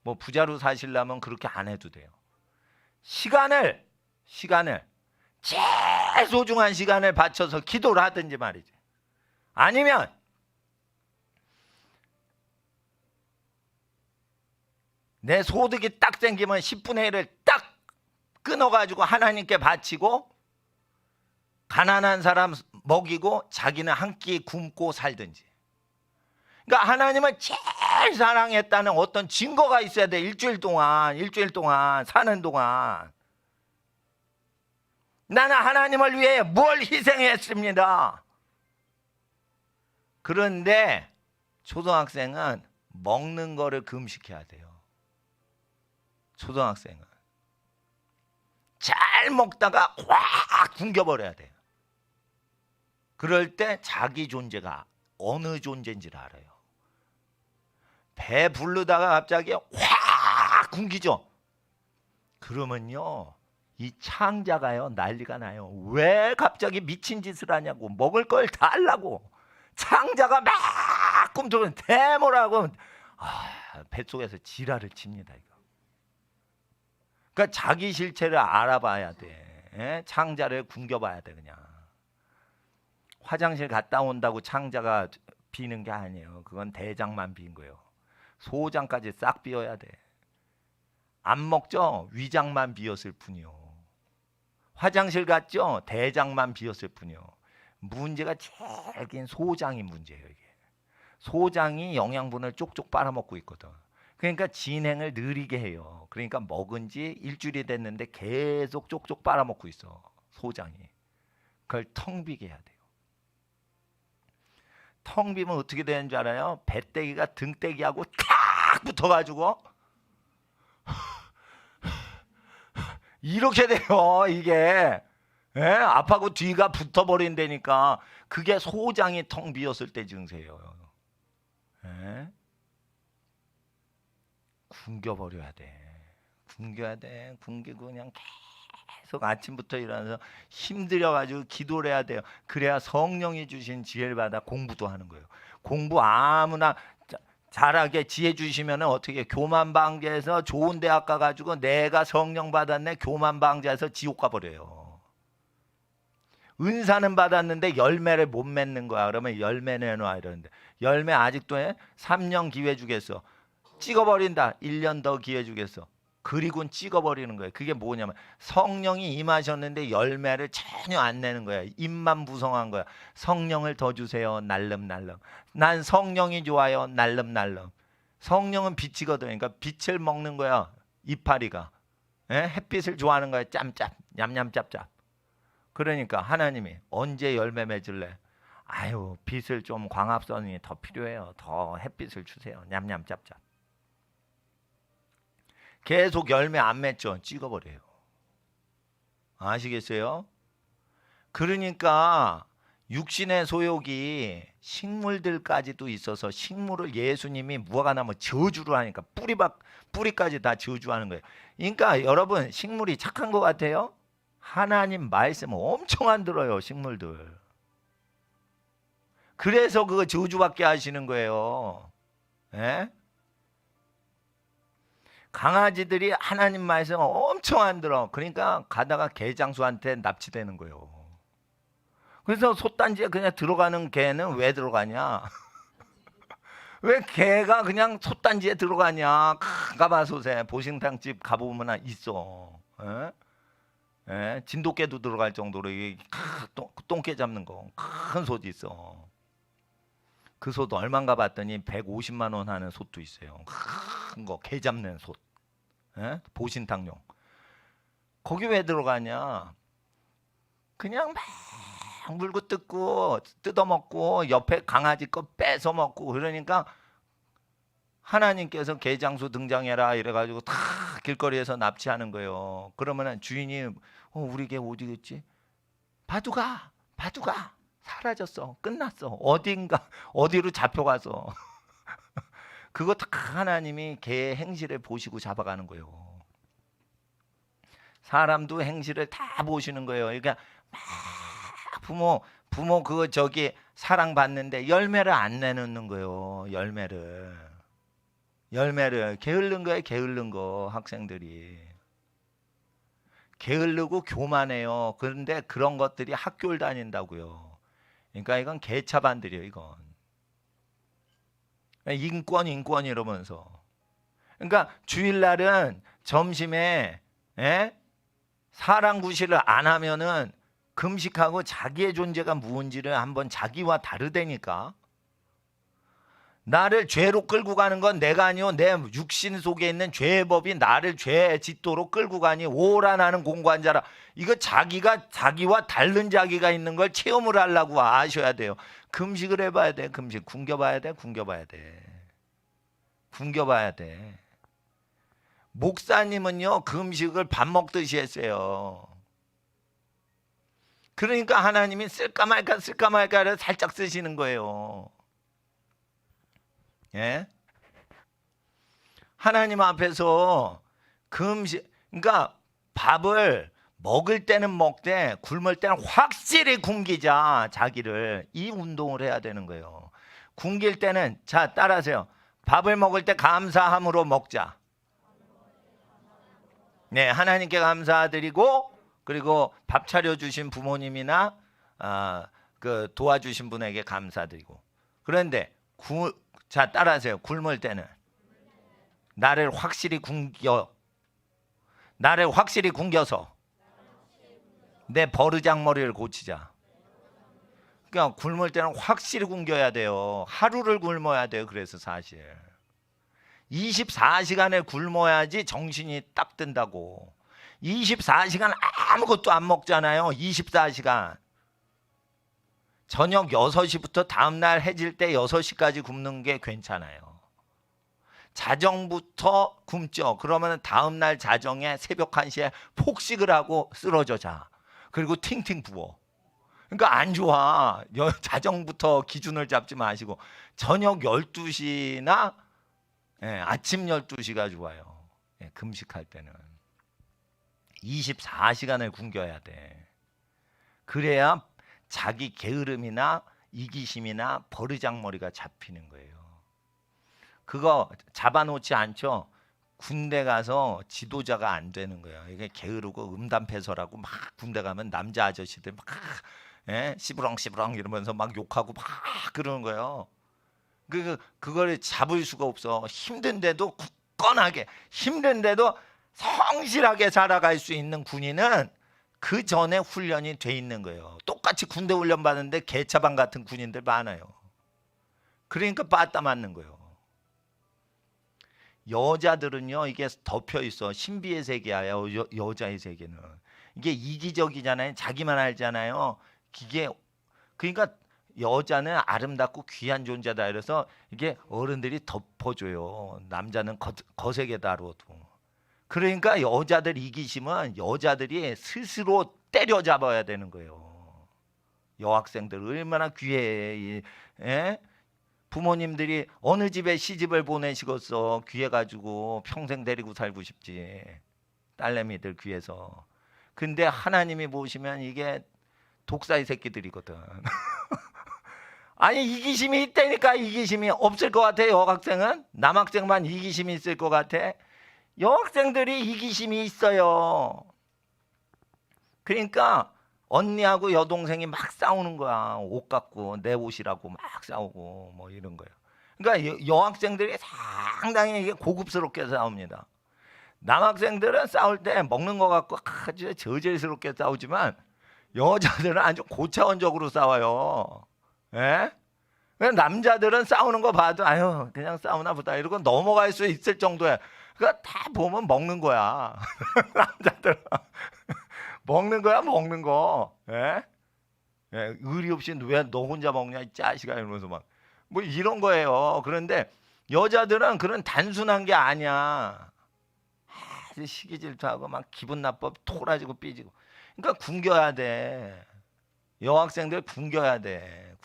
뭐 부자로 사시려면 그렇게 안 해도 돼요. 시간을 제일 소중한 시간을 바쳐서 기도를 하든지 말이지. 아니면 내 소득이 딱 생기면 10분의 1을 딱 끊어가지고 하나님께 바치고 가난한 사람 먹이고 자기는 한 끼 굶고 살든지. 그러니까 하나님을 제일 사랑했다는 어떤 증거가 있어야 돼. 일주일 동안 사는 동안 나는 하나님을 위해 뭘 희생했습니다. 그런데 초등학생은 먹는 거를 금식해야 돼요. 초등학생은 잘 먹다가 확 굶겨버려야 돼요. 그럴 때 자기 존재가 어느 존재인지를 알아요. 배 부르다가 갑자기 확 굶기죠. 그러면요, 이 창자가요 난리가 나요. 왜 갑자기 미친 짓을 하냐고. 먹을 걸 다 하려고. 창자가 막 꿈틀거리는 대모라고. 뱃속에서 지랄을 칩니다. 이거. 그러니까 자기 실체를 알아봐야 돼. 예? 창자를 굶겨봐야 돼. 그냥 화장실 갔다 온다고 창자가 비는 게 아니에요. 그건 대장만 빈 거예요. 소장까지 싹 비워야 돼. 안 먹죠? 위장만 비었을 뿐이요. 화장실 갔죠? 대장만 비었을 뿐이요. 문제가 제일 긴 소장이 문제예요. 이게. 소장이 영양분을 쪽쪽 빨아먹고 있거든. 그러니까 진행을 느리게 해요. 그러니까 먹은 지 일주일이 됐는데 계속 쪽쪽 빨아먹고 있어. 소장이. 그걸 텅 비게 해야 돼요. 텅 비면 어떻게 되는 줄 알아요? 배때기가 등때기하고 탁 붙어가지고 이렇게 돼요. 이게. 예? 앞하고 뒤가 붙어버린다니까. 그게 소장이 텅 비었을 때 증세예요. 예? 굶겨버려야 돼. 굶겨야 돼. 굶기고 그냥 계속 아침부터 일어나서 힘들어가지고 기도를 해야 돼요. 그래야 성령이 주신 지혜를 받아 공부도 하는 거예요. 공부 아무나 잘하게 지혜 주시면 어떻게 교만방자에서 좋은 대학 가가지고 내가 성령 받았네 교만방자에서 지옥 가버려요. 은사는 받았는데 열매를 못 맺는 거야. 그러면 열매 내놔 이러는데 열매 아직도 해? 3년 기회 주겠어. 찍어버린다. 1년 더 기회 주겠어. 그리고는 찍어버리는 거예요. 그게 뭐냐면 성령이 임하셨는데 열매를 전혀 안 내는 거야. 입만 부성한 거야. 성령을 더 주세요. 날름날름. 난 성령이 좋아요. 날름날름. 성령은 빛이거든. 그러니까 빛을 먹는 거야. 이파리가. 햇빛을 좋아하는 거야. 짬짭. 냠냠짭짭. 그러니까 하나님이 언제 열매 맺을래? 아유, 빛을 좀 광합선이 더 필요해요. 더 햇빛을 주세요. 냠냠짭짭. 계속 열매 안 맺죠. 찍어버려요. 아시겠어요? 그러니까 육신의 소욕이 식물들까지도 있어서 식물을 예수님이 무화과 나무 저주를 하니까 뿌리까지 다 저주하는 거예요. 그러니까 여러분 식물이 착한 것 같아요? 하나님 말씀 엄청 안 들어요. 식물들. 그래서 그거 저주받게 하시는 거예요. 예? 강아지들이 하나님 말씀 엄청 안 들어. 그러니까 가다가 개장수한테 납치되는 거예요. 그래서 솥단지에 그냥 들어가는 개는 왜 들어가냐? 왜 개가 그냥 솥단지에 들어가냐? 가마솥에 보신탕집 가보면 있어. 에? 에? 진돗개도 들어갈 정도로 똥개 잡는 거 큰 솥이 있어. 그 솥 얼마인가 봤더니 150만 원 하는 솥도 있어요. 큰 거 개 잡는 솥. 에? 보신탕용. 거기 왜 들어가냐? 그냥 막 물고 뜯어먹고 옆에 강아지 거 뺏어 먹고 그러니까 하나님께서 개장수 등장해라 이래가지고 다 길거리에서 납치하는 거예요. 그러면은 주인이 우리 개 어디 갔지? 바둑아 사라졌어. 끝났어. 어디로 잡혀가서. 그거 다 하나님이 개의 행실을 보시고 잡아가는 거예요. 사람도 행실을 다 보시는 거예요. 그러니까 막 부모 그거 사랑받는데 열매를 안 내놓는 거예요. 열매를 게으른 거예요. 게으른 거 학생들이. 게으르고 교만해요. 그런데 그런 것들이 학교를 다닌다고요. 그러니까 이건 개차반들이에요. 이건 인권 이러면서 그러니까 주일날은 점심에 사랑 구실을 안 하면은 금식하고 자기의 존재가 무언지를 한번 자기와 다르다니까. 나를 죄로 끌고 가는 건 내가 아니요 내 육신 속에 있는 죄의 법이 나를 죄의 짓도로 끌고 가니 오라 나는 공고한 자라. 이거 자기와 다른 자기가 있는 걸 체험을 하려고 아셔야 돼요. 금식을 해봐야 돼. 금식 굶겨봐야 돼. 굶겨봐야 돼. 목사님은요 금식을 밥 먹듯이 했어요. 그러니까 하나님이 쓸까 말까를 살짝 쓰시는 거예요. 예? 하나님 앞에서 금식, 그러니까 밥을 먹을 때는 먹되 굶을 때는 확실히 굶기자. 자기를 이 운동을 해야 되는 거예요. 굶길 때는 자 따라하세요. 밥을 먹을 때 감사함으로 먹자. 네, 하나님께 감사드리고 그리고 밥 차려주신 부모님이나 그 도와주신 분에게 감사드리고. 그런데 자 따라하세요. 굶을 때는 나를 확실히 굶겨서 내 버르장머리를 고치자. 그러니까 굶을 때는 확실히 굶겨야 돼요. 하루를 굶어야 돼요. 그래서 사실 24시간을 굶어야지 정신이 딱 든다고. 24시간 아무것도 안 먹잖아요. 24시간. 저녁 6시부터 다음날 해질 때 6시까지 굶는 게 괜찮아요. 자정부터 굶죠. 그러면 다음날 자정에 새벽 1시에 폭식을 하고 쓰러져 자. 그리고 팅팅 부어. 그러니까 안 좋아. 자정부터 기준을 잡지 마시고 저녁 12시나 아침 12시가 좋아요. 금식할 때는 24시간을 굶겨야 돼. 그래야 자기 게으름이나 이기심이나 버르장머리가 잡히는 거예요. 그거 잡아놓지 않죠. 군대 가서 지도자가 안 되는 거예요. 이게 게으르고 음담패설하고 막 군대 가면 남자 아저씨들 막 시부렁시부렁 이러면서 막 욕하고 막 그러는 거예요. 그걸 잡을 수가 없어. 힘든데도 굳건하게, 힘든데도 성실하게 살아갈 수 있는 군인은 그 전에 훈련이 돼 있는 거예요. 똑같이 군대 훈련 받는데 개차반 같은 군인들 많아요. 그러니까 빠따 맞는 거예요. 여자들은요 이게 덮여 있어. 신비의 세계야. 여자의 세계는 이게 이기적이잖아요. 자기만 알잖아요. 이게 그러니까 여자는 아름답고 귀한 존재다. 이래서 이게 어른들이 덮어줘요. 남자는 거세게 다뤄도. 그러니까 여자들 이기심은 여자들이 스스로 때려잡아야 되는 거예요. 여학생들 얼마나 귀해. 부모님들이 어느 집에 시집을 보내시겠어. 귀해가지고 평생 데리고 살고 싶지. 딸내미들 귀해서. 근데 하나님이 보시면 이게 독사의 새끼들이거든. 아니 이기심이 있다니까. 이기심이 없을 것 같아. 여학생은 남학생만 이기심이 있을 것 같아. 여학생들이 이기심이 있어요. 그러니까 언니하고 여동생이 막 싸우는 거야. 옷 갖고 내 옷이라고 막 싸우고 뭐 이런 거예요. 그러니까 여학생들이 상당히 이게 고급스럽게 싸웁니다. 남학생들은 싸울 때 먹는 거 갖고 아주 저질스럽게 싸우지만 여자들은 아주 고차원적으로 싸워요. 예? 남자들은 싸우는 거 봐도 아유 그냥 싸우나 보다 이러고 넘어갈 수 있을 정도야. 그러니까 다 보면 먹는 거야. 남자들은 먹는 거야. 먹는 거. 의리 없이 왜 너 혼자 먹냐 이 자식아 이러면서 막 뭐 이런 거예요. 그런데 여자들은 그런 단순한 게 아니야. 시기 질투하고 막 기분 나빠 토라지고 삐지고. 그러니까 굶겨야 돼. 여학생들 굶겨야 돼.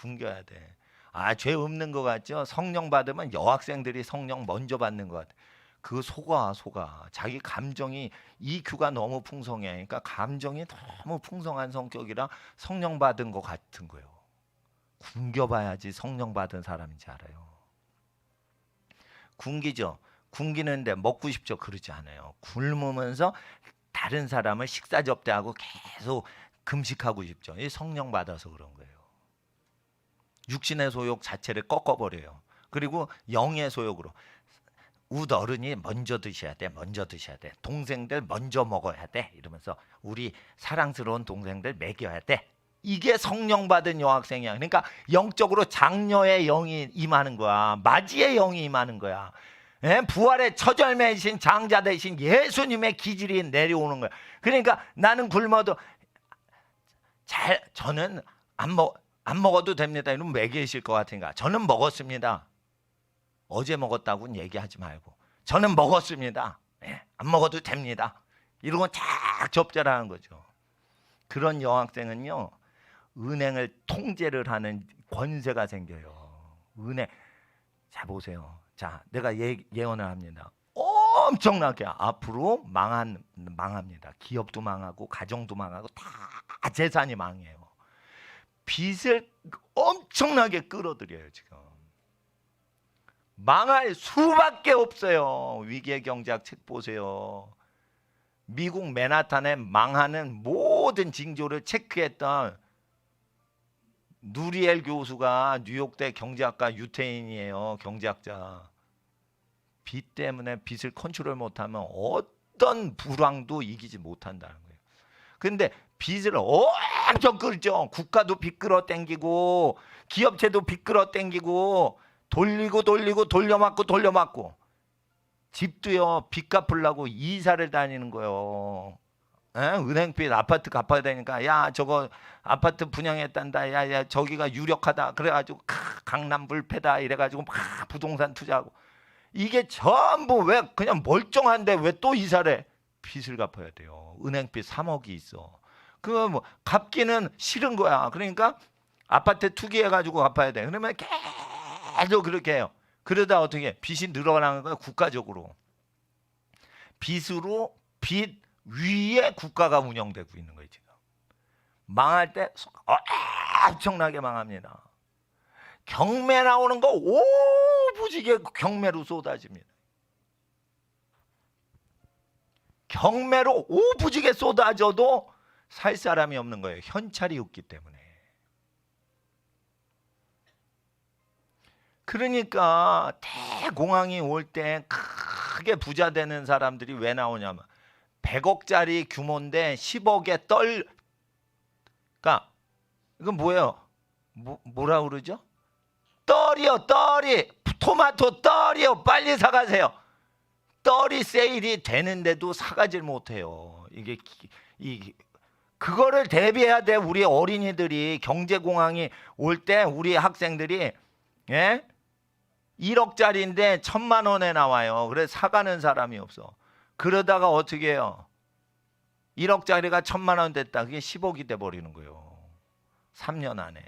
죄 없는 것 같죠? 성령 받으면 여학생들이 성령 먼저 받는 것 같아. 그 속아. 자기 감정이 EQ가 너무 풍성해. 그러니까 감정이 너무 풍성한 성격이라 성령 받은 것 같은 거예요. 굶겨봐야지 성령 받은 사람인지 알아요. 굶기죠. 굶기는데 먹고 싶죠. 그러지 않아요. 굶으면서 다른 사람을 식사 접대하고 계속 금식하고 싶죠. 이 성령 받아서 그런 거예요. 육신의 소욕 자체를 꺾어버려요. 그리고 영의 소욕으로 웃 어른이 먼저 드셔야 돼. 먼저 드셔야 돼. 동생들 먼저 먹어야 돼. 이러면서 우리 사랑스러운 동생들 먹여야 돼. 이게 성령 받은 여학생이야. 그러니까 영적으로 장녀의 영이 임하는 거야. 맞이의 영이 임하는 거야. 예? 부활의 처절매이신 장자 되신 예수님의 기질이 내려오는 거야. 그러니까 나는 굶어도 저는 안 먹어도 됩니다. 이러면 먹이실 것 같으니까 저는 먹었습니다. 어제 먹었다고는 얘기하지 말고 저는 먹었습니다. 예, 안 먹어도 됩니다. 이러고 쫙 접절하는 거죠. 그런 여학생은요, 은행을 통제를 하는 권세가 생겨요. 은행. 자 보세요. 자, 내가 예언을 합니다. 엄청나게 앞으로 망합니다. 기업도 망하고 가정도 망하고 다 재산이 망해요. 빚을 엄청나게 끌어들여요. 지금 망할 수밖에 없어요. 위기의 경제학 책 보세요. 미국 맨하탄에 망하는 모든 징조를 체크했던 누리엘 교수가 뉴욕대 경제학과 유태인이에요. 경제학자. 빚 때문에 빚을 컨트롤 못하면 어떤 불황도 이기지 못한다는 거예요. 근데 빚을 엄청 끌죠. 국가도 빚 끌어 당기고 기업체도 빚 끌어 당기고 돌리고 돌려맞고 집도요, 빚 갚으려고 이사를 다니는 거예요. 은행빚 아파트 갚아야 되니까 야 저거 아파트 분양했단다. 야 저기가 유력하다. 그래가지고 강남 불패다. 이래가지고 막 부동산 투자하고 이게 전부 왜 그냥 멀쩡한데 왜 또 이사를 해? 빚을 갚아야 돼요. 은행빚 3억이 있어. 그거 뭐 갚기는 싫은 거야. 그러니까 아파트 투기해가지고 갚아야 돼. 그러면 계속 그렇게 해요. 그러다 어떻게 해? 빚이 늘어나는 거야. 국가적으로. 빚으로 빚 위에 국가가 운영되고 있는 거예요. 지금 망할 때 엄청나게 망합니다. 경매 나오는 거 오부지게 경매로 쏟아집니다. 경매로 오부지게 쏟아져도 살 사람이 없는 거예요. 현찰이 없기 때문에. 그러니까 대공황이 올 때 크게 부자 되는 사람들이 왜 나오냐면 100억짜리 규모인데 10억에 그러니까 이건 뭐예요? 뭐라 그러죠? 떨이요, 떨이. 토마토 떨이요. 빨리 사가세요. 떨이 세일이 되는데도 사가질 못해요. 그거를 대비해야 돼. 우리 어린이들이 경제공황이 올 때 우리 학생들이 1억짜리인데 1,000만 원에 나와요. 그래서 사가는 사람이 없어. 그러다가 어떻게 해요? 1억짜리가 1,000만 원 됐다. 그게 10억이 돼버리는 거예요. 3년 안에.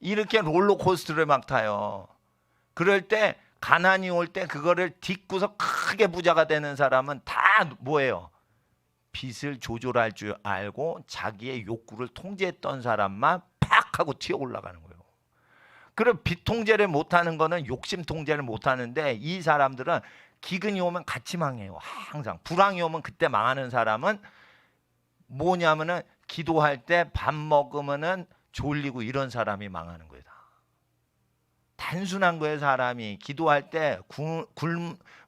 이렇게 롤러코스터를 막 타요. 그럴 때 가난이 올 때 그거를 딛고서 크게 부자가 되는 사람은 다 뭐예요? 빚을 조절할 줄 알고 자기의 욕구를 통제했던 사람만 팍 하고 튀어 올라가는 거예요. 그럼 빚 통제를 못하는 거는 욕심 통제를 못하는데 이 사람들은 기근이 오면 같이 망해요. 항상. 불황이 오면 그때 망하는 사람은 뭐냐면은 기도할 때 밥 먹으면은 졸리고 이런 사람이 망하는 거예요. 단순한 거예요. 사람이 기도할 때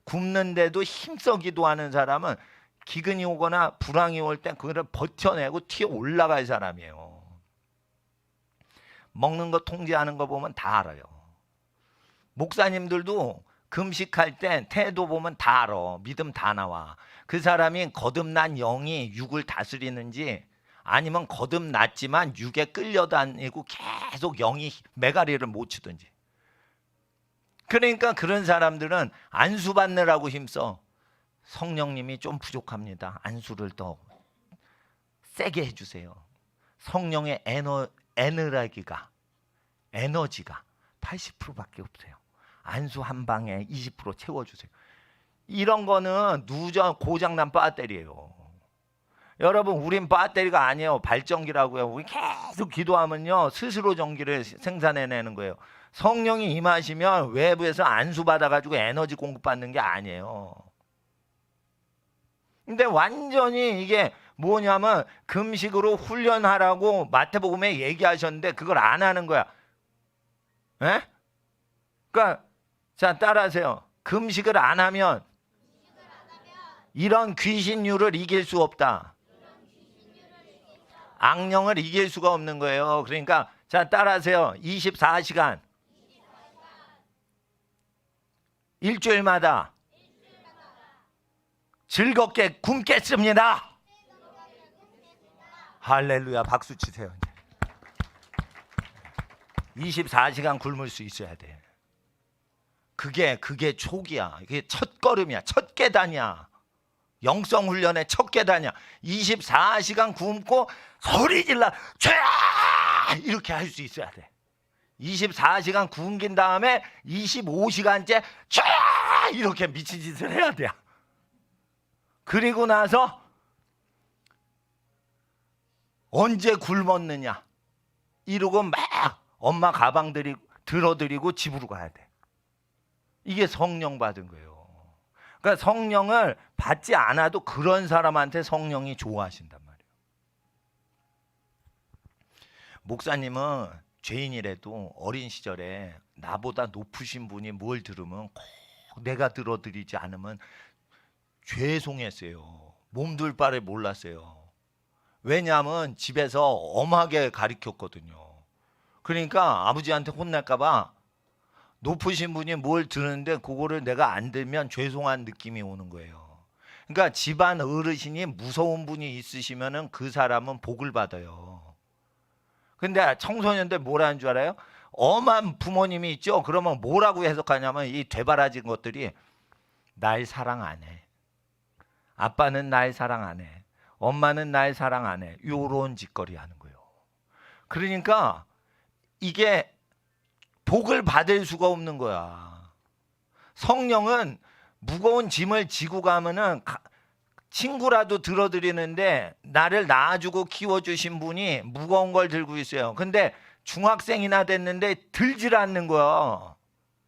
굶는데도 힘써 기도하는 사람은 기근이 오거나 불황이 올 때 그거를 버텨내고 튀어 올라갈 사람이에요. 먹는 거 통제하는 거 보면 다 알아요. 목사님들도 금식할 때 태도 보면 다 알아. 믿음 다 나와. 그 사람이 거듭난 영이 육을 다스리는지 아니면 거듭났지만 육에 끌려다니고 계속 영이 메가리를 못 치든지. 그러니까 그런 사람들은 안수 받느라고 힘써. 성령님이 좀 부족합니다. 안수를 더 세게 해주세요. 성령의 에너지가 80%밖에 없어요. 안수 한 방에 20% 채워주세요. 이런 거는 고장난 배터리예요. 여러분, 우린 배터리가 아니에요. 발전기라고요. 우리 계속 기도하면요 스스로 전기를 생산해내는 거예요. 성령이 임하시면 외부에서 안수 받아가지고 에너지 공급받는 게 아니에요. 근데 완전히 이게 뭐냐면 금식으로 훈련하라고 마태복음에 얘기하셨는데 그걸 안 하는 거야. 그러니까 자 따라하세요. 금식을 안 하면 이런 귀신류를 이길 수 없다. 악령을 이길 수가 없는 거예요. 그러니까 자, 따라하세요. 24시간 일주일마다 즐겁게 굶겠습니다. 할렐루야. 박수 치세요. 24시간 굶을 수 있어야 돼. 그게 촉이야. 그게 첫 걸음이야. 첫 계단이야. 영성 훈련의 첫 계단이야. 24시간 굶고 소리 질러 촤 이렇게 할 수 있어야 돼. 24시간 굶긴 다음에 25시간째 촤 이렇게 미친 짓을 해야 돼. 그리고 나서 언제 굶었느냐 이러고 막 엄마 가방 들어드리고 집으로 가야 돼. 이게 성령 받은 거예요. 그러니까 성령을 받지 않아도 그런 사람한테 성령이 좋아하신단 말이에요. 목사님은 죄인이라도 어린 시절에 나보다 높으신 분이 뭘 들으면 꼭 내가 들어드리지 않으면 죄송했어요. 몸둘 바를 몰랐어요. 왜냐하면 집에서 엄하게 가르쳤거든요. 그러니까 아버지한테 혼날까 봐 높으신 분이 뭘 들었는데 그거를 내가 안 들면 죄송한 느낌이 오는 거예요. 그러니까 집안 어르신이 무서운 분이 있으시면은 그 사람은 복을 받아요. 근데 청소년들 뭐라는 줄 알아요? 엄한 부모님이 있죠. 그러면 뭐라고 해석하냐면 이 되바라진 것들이 날 사랑 안 해. 아빠는 날 사랑 안 해. 엄마는 날 사랑 안 해. 요런 짓거리 하는 거예요. 그러니까 이게 복을 받을 수가 없는 거야. 성령은 무거운 짐을 지고 가면은 친구라도 들어드리는데 나를 낳아주고 키워주신 분이 무거운 걸 들고 있어요. 근데 중학생이나 됐는데 들질 않는 거야.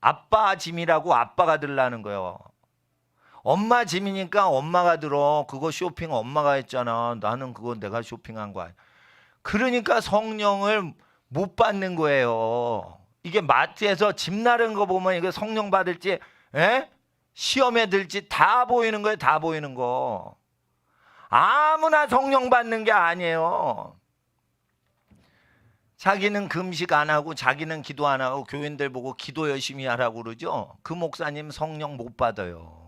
아빠 짐이라고 아빠가 들라는 거예요. 엄마 짐이니까 엄마가 들어. 그거 쇼핑 엄마가 했잖아. 나는 그거 내가 쇼핑한 거야. 그러니까 성령을 못 받는 거예요. 이게 마트에서 짐 나른 거 보면 이거 성령 받을지 시험에 들지 다 보이는 거예요. 다 보이는 거. 아무나 성령 받는 게 아니에요. 자기는 금식 안 하고 자기는 기도 안 하고 교인들 보고 기도 열심히 하라고 그러죠. 그 목사님 성령 못 받아요.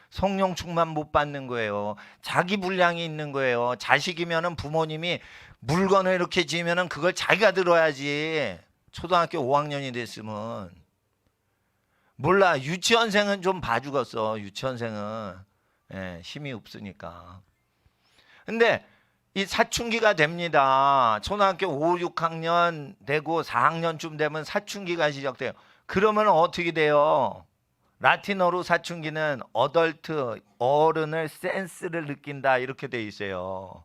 성령 충만 못 받는 거예요. 자기 분량이 있는 거예요. 자식이면은 부모님이 물건을 이렇게 지으면은 그걸 자기가 들어야지. 초등학교 5학년이 됐으면. 몰라. 유치원생은 좀 봐주겠어. 유치원생은 힘이 없으니까. 근데 이 사춘기가 됩니다. 초등학교 5, 6학년 되고 4학년쯤 되면 사춘기가 시작돼요. 그러면 어떻게 돼요? 라틴어로 사춘기는 어덜트, 어른을 센스를 느낀다 이렇게 돼 있어요.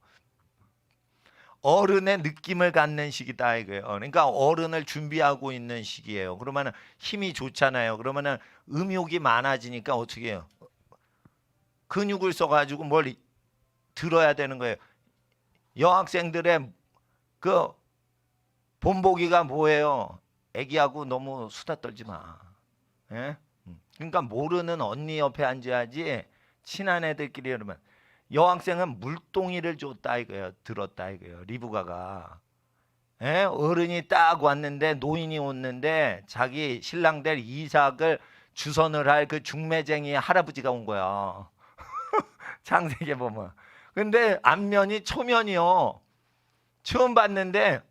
어른의 느낌을 갖는 시기다 이거예요. 그러니까 어른을 준비하고 있는 시기예요. 그러면 힘이 좋잖아요. 그러면 음욕이 많아지니까 어떻게 해요? 근육을 써가지고 뭘 들어야 되는 거예요. 여학생들의 그 본보기가 뭐예요? 애기하고 너무 수다 떨지 마. 예? 그러니까 모르는 언니 옆에 앉아야지. 친한 애들끼리 그러면 여학생은 물동이를 줬다 이거예요. 들었다 이거예요. 리브가가 어른이 딱 왔는데 노인이 왔는데 자기 신랑 될 이삭을 주선을 할 그 중매쟁이 할아버지가 온 거야. 창세기에 보면. 근데 앞면이 초면이요. 처음 봤는데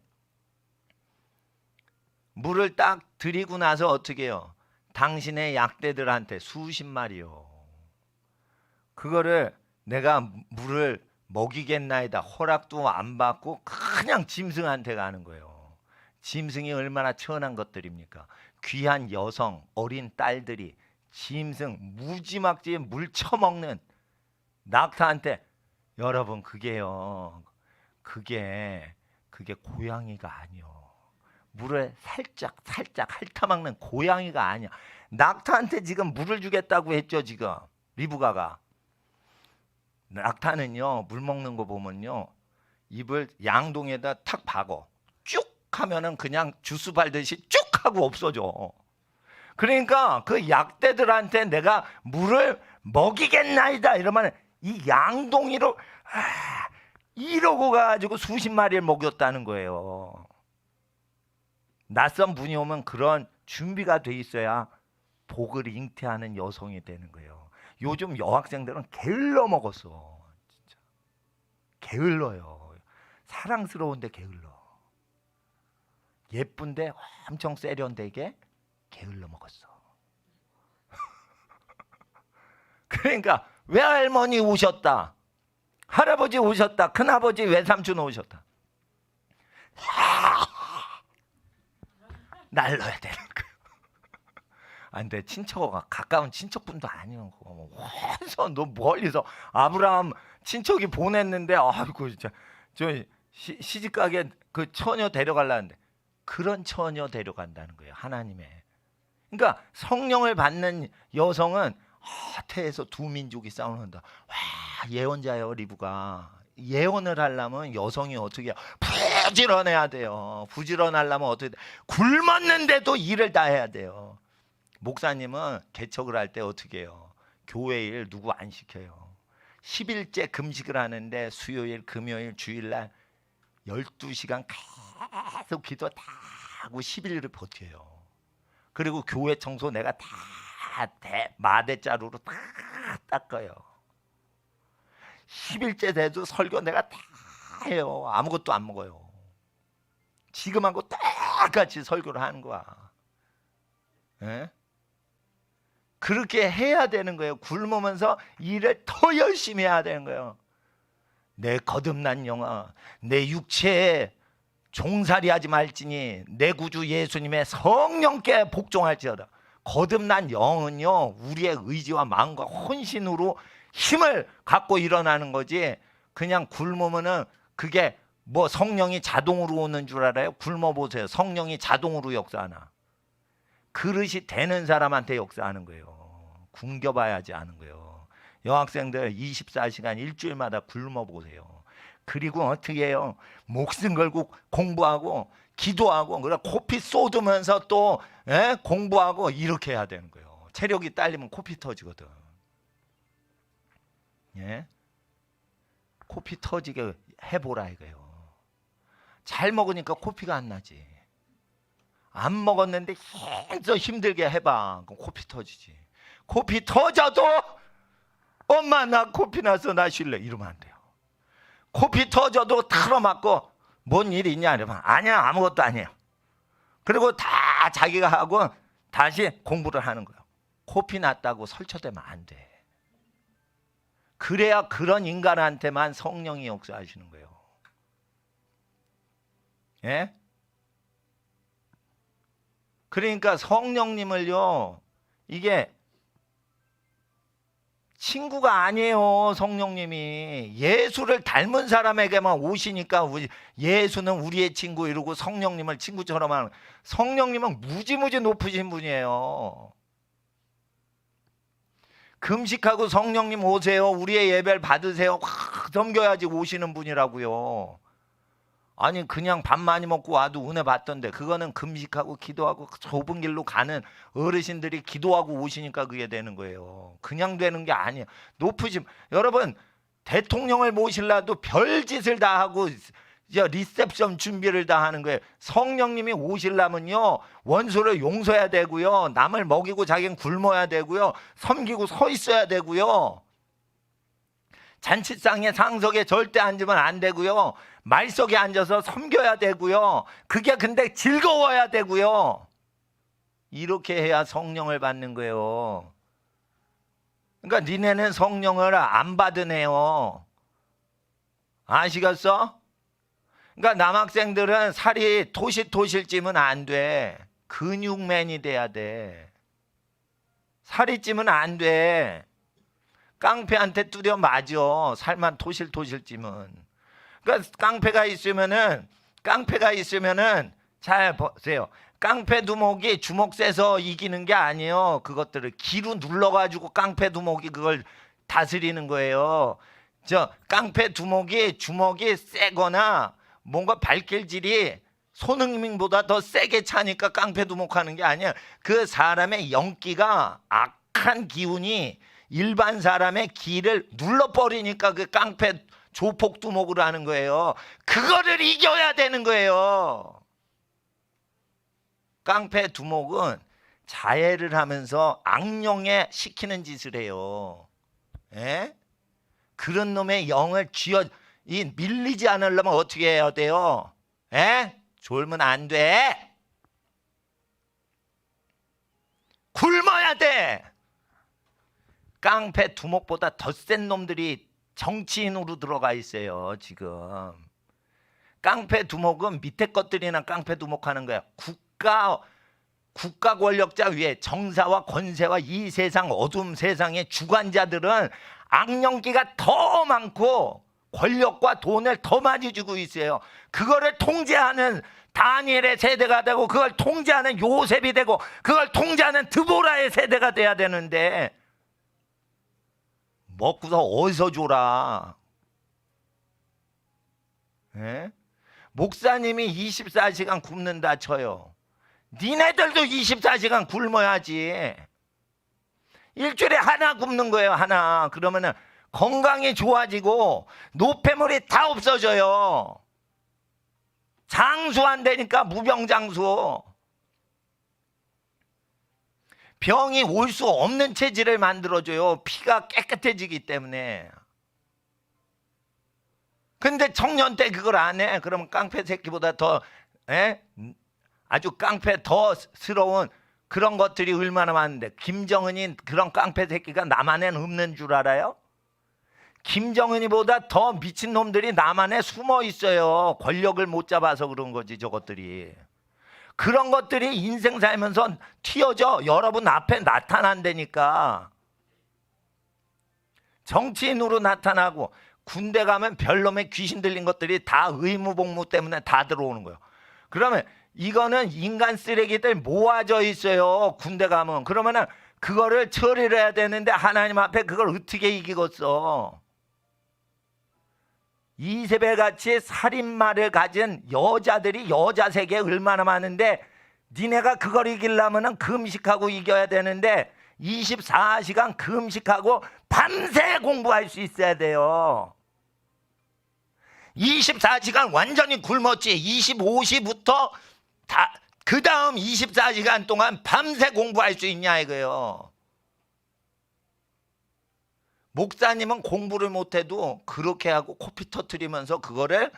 물을 딱 들이고 나서 어떻게 해요? 당신의 약대들한테 수십 마리요. 그거를 내가 물을 먹이겠나이다. 허락도 안 받고 그냥 짐승한테 가는 거예요. 짐승이 얼마나 천한 것들입니까? 귀한 여성, 어린 딸들이 짐승, 무지막지에 물 처먹는 낙타한테 여러분 그게요. 그게 고양이가 아니요. 물을 살짝 핥아먹는 고양이가 아니야. 낙타한테 지금 물을 주겠다고 했죠. 지금 리브가가. 낙타는요 물 먹는 거 보면요 입을 양동에다 탁 박어 쭉 하면은 그냥 주스 발듯이 쭉 하고 없어져. 그러니까 그 약대들한테 내가 물을 먹이겠나이다 이러면 이 양동이로 이러고 가지고 수십 마리를 먹였다는 거예요. 낯선 분이 오면 그런 준비가 돼 있어야 복을 잉태하는 여성이 되는 거예요. 요즘 여학생들은 게을러 먹었어. 진짜 게을러요. 사랑스러운데 게을러. 예쁜데 엄청 세련되게 게을러 먹었어. 그러니까 외할머니 오셨다, 할아버지 오셨다, 큰아버지 외삼촌 오셨다, 날러야 되는 거예요. 근데 친척가 가까운 친척분도 아니고 어디서 너 멀리서 아브라함 친척이 보냈는데 아이고 진짜 저 시집가게 그 처녀 데려가려는데 그런 처녀 데려간다는 거예요. 하나님의. 그러니까 성령을 받는 여성은 태에서 두 민족이 싸우는다. 와, 예언자예요. 리브가 예언을 하려면 여성이 어떻게 해요? 부지런해야 돼요. 부지런하려면 어떻게 돼? 굶었는데도 일을 다 해야 돼요. 목사님은 개척을 할 때 어떻게 해요? 교회 일 누구 안 시켜요. 10일째 금식을 하는데 수요일, 금요일, 주일날 12시간 계속 기도 다 하고 10일을 버텨요. 그리고 교회 청소 내가 다 마대자루로 다 닦아요. 10일째 돼도 설교 내가 다 해요. 아무것도 안 먹어요. 지금하고 똑같이 설교를 하는 거야. 예? 그렇게 해야 되는 거예요. 굶으면서 일을 더 열심히 해야 되는 거예요. 내 거듭난 영아, 내 육체에 종살이하지 말지니 내 구주 예수님의 성령께 복종할지어다. 거듭난 영은요, 우리의 의지와 마음과 혼신으로 힘을 갖고 일어나는 거지. 그냥 굶으면은 그게 뭐 성령이 자동으로 오는 줄 알아요? 굶어보세요. 성령이 자동으로 역사하나? 그릇이 되는 사람한테 역사하는 거예요. 굶겨봐야지 아는 거예요. 여학생들 24시간 일주일마다 굶어보세요. 그리고 어떻게 해요? 목숨 걸고 공부하고 기도하고 그래 코피 쏟으면서 또 공부하고 이렇게 해야 되는 거예요. 체력이 딸리면 코피 터지거든. 예? 코피 터지게 해보라 이거예요. 잘 먹으니까 코피가 안 나지. 안 먹었는데 힘들게 해봐. 그럼 코피 터지지. 코피 터져도 엄마 나 코피 나서 나 쉴래 이러면 안 돼요. 코피 터져도 틀어맞고 뭔 일이 있냐 이러면 아니야 아무것도 아니에요. 그리고 다 자기가 하고 다시 공부를 하는 거예요. 코피 났다고 설쳐대면 안 돼. 그래야 그런 인간한테만 성령이 역사하시는 거예요. 예? 그러니까 성령님을요, 이게 친구가 아니에요. 성령님이 예수를 닮은 사람에게만 오시니까 예수는 우리의 친구 이러고 성령님을 친구처럼 하는. 성령님은 무지무지 높으신 분이에요. 금식하고 성령님 오세요, 우리의 예배를 받으세요, 확 섬겨야지 오시는 분이라고요. 아니 그냥 밥 많이 먹고 와도 은혜 받던데, 그거는 금식하고 기도하고 좁은 길로 가는 어르신들이 기도하고 오시니까 그게 되는 거예요. 그냥 되는 게 아니에요. 높으심. 여러분 대통령을 모시려도 별짓을 다 하고 리셉션 준비를 다 하는 거예요. 성령님이 오시려면요, 원수를 용서해야 되고요, 남을 먹이고 자기는 굶어야 되고요, 섬기고 서 있어야 되고요, 잔치상에 상석에 절대 앉으면 안 되고요, 말석에 앉아서 섬겨야 되고요, 그게 근데 즐거워야 되고요. 이렇게 해야 성령을 받는 거예요. 그러니까 니네는 성령을 안 받으네요. 아시겠어? 그러니까 남학생들은 살이 토실토실 찌면 안 돼. 근육맨이 돼야 돼. 살이 찌면 안 돼. 깡패한테 두려 맞아. 살만 토실토실 찌면. 그러니까 깡패가 있으면은 잘 보세요. 깡패 두목이 주먹 세서 이기는 게 아니에요. 그것들을 기로 눌러가지고 깡패 두목이 그걸 다스리는 거예요. 깡패 두목이 주먹이 세거나 뭔가 발길질이 손흥민보다 더 세게 차니까 깡패 두목하는 게 아니야. 그 사람의 영기가 악한 기운이 일반 사람의 기를 눌러버리니까 그 깡패 조폭 두목을 하는 거예요. 그거를 이겨야 되는 거예요. 깡패 두목은 자해를 하면서 악령에 시키는 짓을 해요. 예? 그런 놈의 영을 밀리지 않으려면 어떻게 해야 돼요? 예? 졸면 안 돼. 굶어야 돼. 깡패 두목보다 더 센 놈들이 정치인으로 들어가 있어요. 지금 깡패 두목은 밑에 것들이나 깡패 두목하는 거야. 국가 권력자 위에 정사와 권세와 이 세상 어둠 세상의 주관자들은 악령기가 더 많고 권력과 돈을 더 많이 주고 있어요. 그거를 통제하는 다니엘의 세대가 되고, 그걸 통제하는 요셉이 되고, 그걸 통제하는 드보라의 세대가 돼야 되는데 먹고서 어디서 줘라. 예? 목사님이 24시간 굶는다 쳐요. 니네들도 24시간 굶어야지. 일주일에 하나 굶는 거예요. 하나. 그러면은 건강이 좋아지고 노폐물이 다 없어져요. 장수 안 되니까 무병장수. 병이 올 수 없는 체질을 만들어줘요. 피가 깨끗해지기 때문에. 근데 청년 때 그걸 안 해. 그러면 깡패 새끼보다 더 아주 깡패 더 스러운 그런 것들이 얼마나 많은데, 김정은이 그런 깡패 새끼가 남한엔 없는 줄 알아요? 김정은이보다 더 미친 놈들이 남한에 숨어 있어요. 권력을 못 잡아서 그런 거지 저것들이. 그런 것들이 인생 살면서 튀어져 여러분 앞에 나타난다니까. 정치인으로 나타나고 군대 가면 별놈의 귀신 들린 것들이 다 의무복무 때문에 다 들어오는 거예요. 그러면 이거는 인간 쓰레기들 모아져 있어요. 군대 가면. 그러면은 그거를 처리를 해야 되는데 하나님 앞에 그걸 어떻게 이기겠어? 이세벨 같이 살인마를 가진 여자들이 여자 세계에 얼마나 많은데, 니네가 그걸 이기려면 금식하고 이겨야 되는데 24시간 금식하고 밤새 공부할 수 있어야 돼요. 24시간 완전히 굶었지. 25시부터 그 다음 24시간 동안 밤새 공부할 수 있냐 이거예요. 목사님은 공부를 못해도 그렇게 하고 코피 터뜨리면서 그거를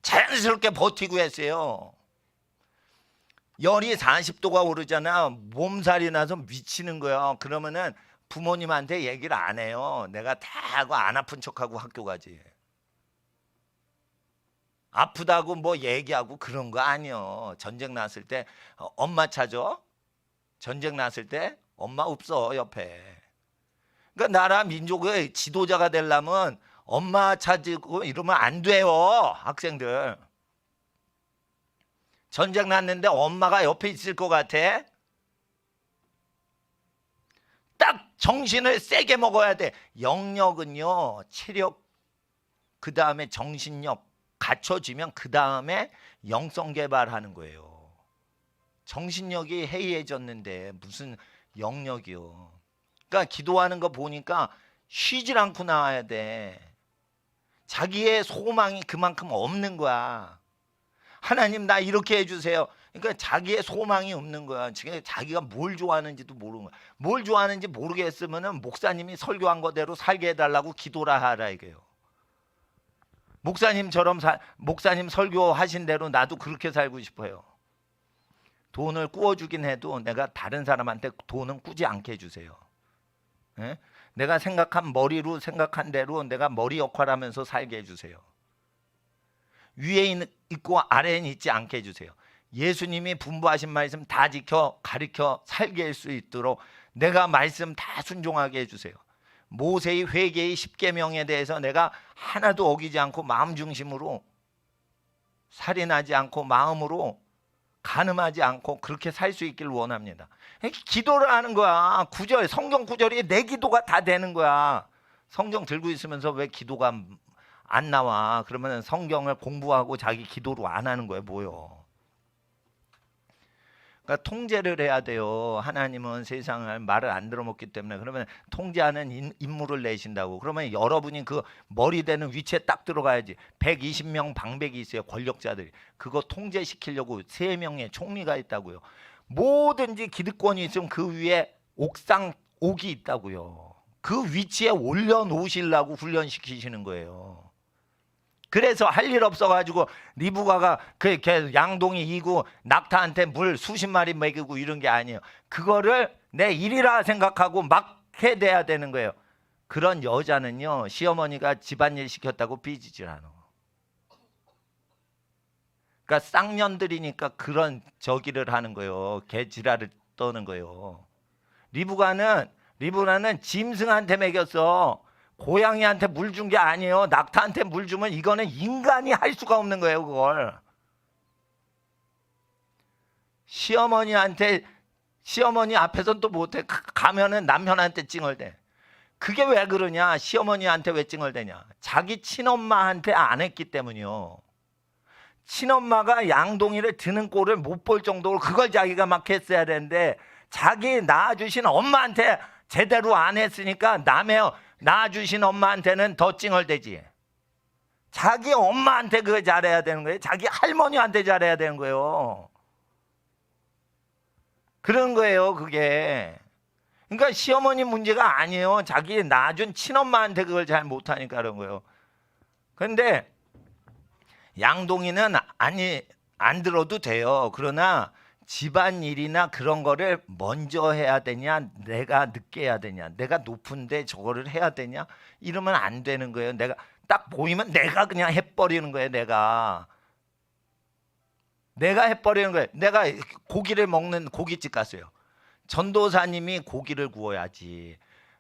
자연스럽게 버티고 했어요. 열이 40도가 오르잖아. 몸살이 나서 미치는 거야. 그러면은 부모님한테 얘기를 안 해요. 내가 다 하고 안 아픈 척하고 학교 가지. 아프다고 뭐 얘기하고 그런 거 아니요. 전쟁 났을 때 엄마 찾아. 전쟁 났을 때 엄마 없어 옆에. 그러니까 나라 민족의 지도자가 되려면 엄마 찾고 이러면 안 돼요. 학생들. 전쟁 났는데 엄마가 옆에 있을 것 같아? 딱 정신을 세게 먹어야 돼. 영역은요, 체력, 그 다음에 정신력 갖춰지면 그 다음에 영성 개발하는 거예요. 정신력이 해이해졌는데 무슨 영역이요. 그러니까 기도하는 거 보니까 쉬질 않고 나와야 돼. 자기의 소망이 그만큼 없는 거야. 하나님 나 이렇게 해주세요. 그러니까 자기의 소망이 없는 거야. 지금 자기가 뭘 좋아하는지도 모르는 거야. 뭘 좋아하는지 모르겠으면은 목사님이 설교한 거대로 살게 해달라고 기도라 하라 이거예요. 목사님 설교하신 대로 나도 그렇게 살고 싶어요. 돈을 꾸어주긴 해도 내가 다른 사람한테 돈은 꾸지 않게 해주세요. 예? 내가 생각한 머리로 생각한 대로 내가 머리 역할하면서 살게 해주세요. 위에 있고 아래에 있지 않게 해주세요. 예수님이 분부하신 말씀 다 지켜 가르쳐 살게 할 수 있도록 내가 말씀 다 순종하게 해주세요. 모세의 회개의 10계명에 대해서 내가 하나도 어기지 않고 마음 중심으로 살인하지 않고 마음으로 간음하지 않고 그렇게 살 수 있기를 원합니다. 기도를 하는 거야. 구절, 성경 구절이 내 기도가 다 되는 거야. 성경 들고 있으면서 왜 기도가 안 나와? 그러면 성경을 공부하고 자기 기도로 안 하는 거예요. 뭐요? 그러니까 통제를 해야 돼요. 하나님은 세상을 말을 안 들어먹기 때문에. 그러면 통제하는 임무를 내신다고. 그러면 여러분이 그 머리 되는 위치에 딱 들어가야지. 120명 방백이 있어요. 권력자들이. 그거 통제시키려고 3명의 총리가 있다고요. 뭐든지 기득권이 있으면 그 위에 옥이 있다고요. 그 위치에 올려놓으시려고 훈련시키시는 거예요. 그래서 할 일 없어가지고 리브가가 그 양동이 이고 낙타한테 물 수십 마리 먹이고 이런 게 아니에요. 그거를 내 일이라 생각하고 막 해대야 되는 거예요. 그런 여자는요, 시어머니가 집안일 시켰다고 삐지질 않아. 그러니까 쌍년들이니까 그런 저기를 하는 거예요. 개지랄을 떠는 거예요. 리브가는 짐승한테 먹였어. 고양이한테 물 준 게 아니에요. 낙타한테 물 주면 이거는 인간이 할 수가 없는 거예요. 그걸 시어머니 앞에서는 또 못해. 가면은 남편한테 찡얼대. 그게 왜 그러냐? 시어머니한테 왜 찡얼대냐? 자기 친엄마한테 안 했기 때문이요. 친엄마가 양동이를 드는 꼴을 못 볼 정도로 그걸 자기가 막 했어야 되는데, 자기 낳아주신 엄마한테 제대로 안 했으니까 남의 낳아주신 엄마한테는 더 찡얼대지. 자기 엄마한테 그거 잘해야 되는 거예요. 자기 할머니한테 잘해야 되는 거예요. 그런 거예요, 그게. 그러니까 시어머니 문제가 아니에요. 자기 낳아준 친엄마한테 그걸 잘 못하니까 그런 거예요. 그런데 양동이는 안 들어도 돼요. 그러나 집안일이나 그런 거를 먼저 해야 되냐, 내가 늦게 해야 되냐, 내가 높은데 저거를 해야 되냐, 이러면 안 되는 거예요. 내가 딱 보이면 내가 그냥 해버리는 거예요. 내가 해버리는 거예요. 내가 고기를 먹는 고깃집 갔어요. 전도사님이 고기를 구워야지,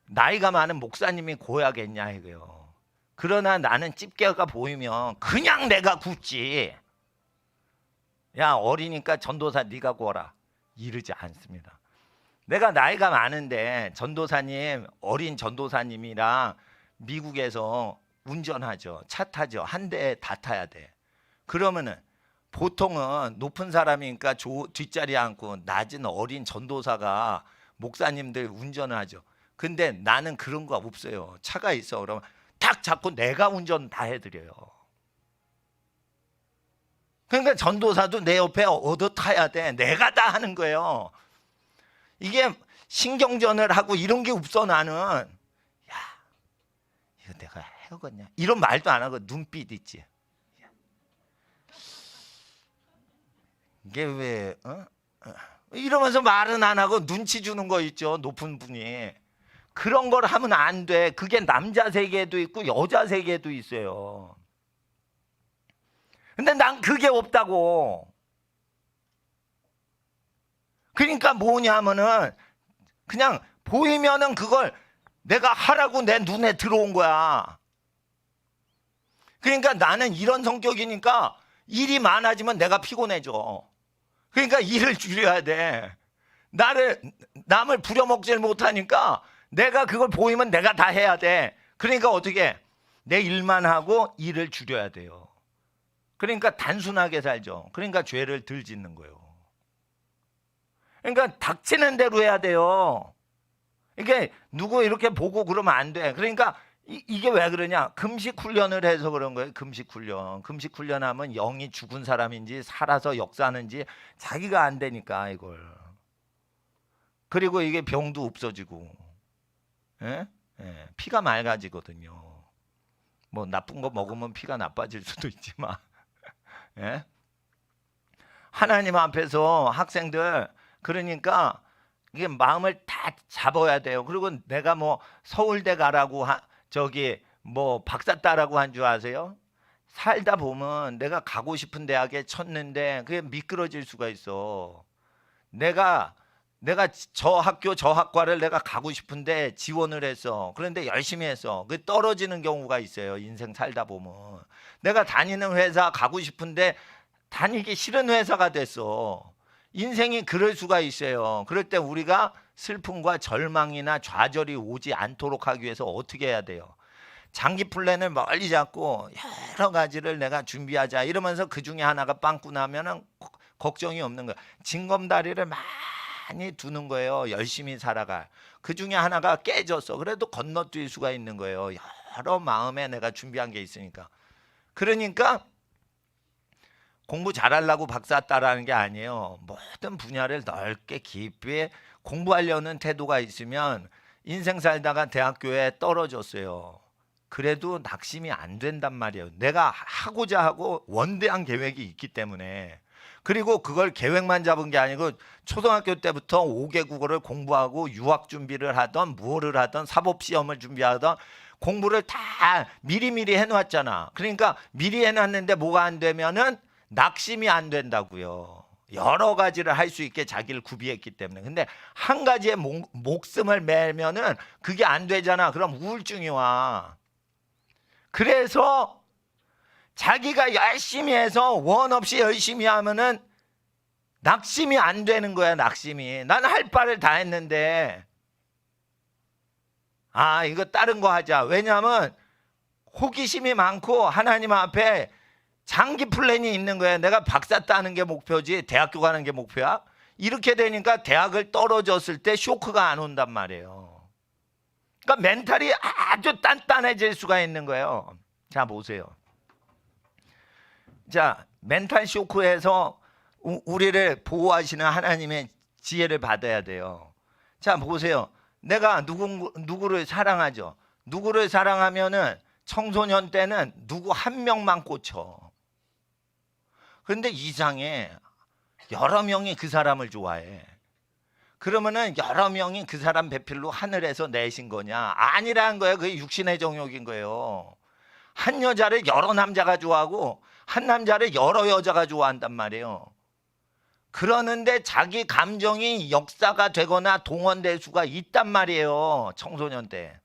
나이가 많은 목사님이 구워야겠냐 이거요. 그러나 나는 집게가 보이면 그냥 내가 굽지. 야, 어리니까 전도사 네가 구워라, 이러지 않습니다. 내가 나이가 많은데 어린 전도사님이랑 미국에서 운전하죠. 차 타죠. 한 대에 다 타야 돼. 그러면은 보통은 높은 사람이니까 뒷자리에 앉고 낮은 어린 전도사가 목사님들 운전을 하죠. 근데 나는 그런 거 없어요. 차가 있어. 그러면 탁 잡고 내가 운전 다 해드려요. 그러니까 전도사도 내 옆에 얻어 타야 돼. 내가 다 하는 거예요. 이게 신경전을 하고 이런 게 없어. 나는 야, 이거 내가 해오겠냐, 이런 말도 안 하고 눈빛 있지. 이게 왜 이러면서 말은 안 하고 눈치 주는 거 있죠. 높은 분이 그런 걸 하면 안 돼. 그게 남자 세계에도 있고 여자 세계에도 있어요. 근데 난 그게 없다고. 그러니까 뭐냐 하면은 그냥 보이면은 그걸 내가 하라고 내 눈에 들어온 거야. 그러니까 나는 이런 성격이니까 일이 많아지면 내가 피곤해져. 그러니까 일을 줄여야 돼. 남을 부려먹질 못하니까 내가 그걸 보이면 내가 다 해야 돼. 그러니까 어떻게 내 일만 하고 일을 줄여야 돼요. 그러니까 단순하게 살죠. 그러니까 죄를 덜 짓는 거예요. 그러니까 닥치는 대로 해야 돼요. 이게 누구 이렇게 보고 그러면 안 돼. 그러니까 이게 왜 그러냐? 금식 훈련을 해서 그런 거예요. 금식 훈련하면 영이 죽은 사람인지 살아서 역사하는지 자기가 안 되니까 이걸. 그리고 이게 병도 없어지고, 예? 예, 피가 맑아지거든요. 뭐 나쁜 거 먹으면 피가 나빠질 수도 있지만, 예? 하나님 앞에서 학생들, 그러니까 이게 마음을 다 잡아야 돼요. 그리고 내가 뭐 서울대 가라고 뭐 박사 따라고 한 줄 아세요? 살다 보면 내가 가고 싶은 대학에 쳤는데 그게 미끄러질 수가 있어. 내가 저 학교 저 학과를 내가 가고 싶은데 지원을 했어. 그런데 열심히 했어. 그 떨어지는 경우가 있어요. 인생 살다 보면 내가 다니는 회사 가고 싶은데 다니기 싫은 회사가 됐어. 인생이 그럴 수가 있어요. 그럴 때 우리가 슬픔과 절망이나 좌절이 오지 않도록 하기 위해서 어떻게 해야 돼요? 장기 플랜을 멀리 잡고 여러 가지를 내가 준비하자 이러면서 그 중에 하나가 빵꾸 나면은 걱정이 없는 거야. 징검다리를 많이 두는 거예요. 열심히 살아가. 그 중에 하나가 깨졌어. 그래도 건너뛸 수가 있는 거예요. 여러 마음에 내가 준비한 게 있으니까. 그러니까 공부 잘하려고 박사 따라하는 게 아니에요. 모든 분야를 넓게 깊이 공부하려는 태도가 있으면 인생 살다가 대학교에 떨어졌어요. 그래도 낙심이 안 된단 말이에요. 내가 하고자 하고 원대한 계획이 있기 때문에. 그리고 그걸 계획만 잡은 게 아니고 초등학교 때부터 5개 국어를 공부하고 유학 준비를 하던 무엇을 하던 사법시험을 준비하던 공부를 다 미리미리 해놨잖아. 그러니까 미리 해놨는데 뭐가 안 되면은 낙심이 안 된다고요. 여러 가지를 할 수 있게 자기를 구비했기 때문에. 근데 한 가지에 목숨을 매면은 그게 안 되잖아. 그럼 우울증이 와. 그래서 자기가 열심히 해서 원 없이 열심히 하면은 낙심이 안 되는 거야. 낙심이. 난 할 바를 다 했는데 이거 다른 거 하자. 왜냐하면 호기심이 많고 하나님 앞에 장기 플랜이 있는 거야. 내가 박사 따는 게 목표지 대학교 가는 게 목표야. 이렇게 되니까 대학을 떨어졌을 때 쇼크가 안 온단 말이에요. 그러니까 멘탈이 아주 단단해질 수가 있는 거예요. 자 보세요. 자 멘탈 쇼크에서 우리를 보호하시는 하나님의 지혜를 받아야 돼요. 자 보세요. 내가 누구를 사랑하죠. 누구를 사랑하면은 청소년 때는 누구 한 명만 꽂혀. 그런데 이상해. 여러 명이 그 사람을 좋아해. 그러면은 여러 명이 그 사람 배필로 하늘에서 내신 거냐? 아니라는 거예요. 그게 육신의 정욕인 거예요. 한 여자를 여러 남자가 좋아하고 한 남자를 여러 여자가 좋아한단 말이에요. 그러는데 자기 감정이 역사가 되거나 동원될 수가 있단 말이에요. 청소년 때.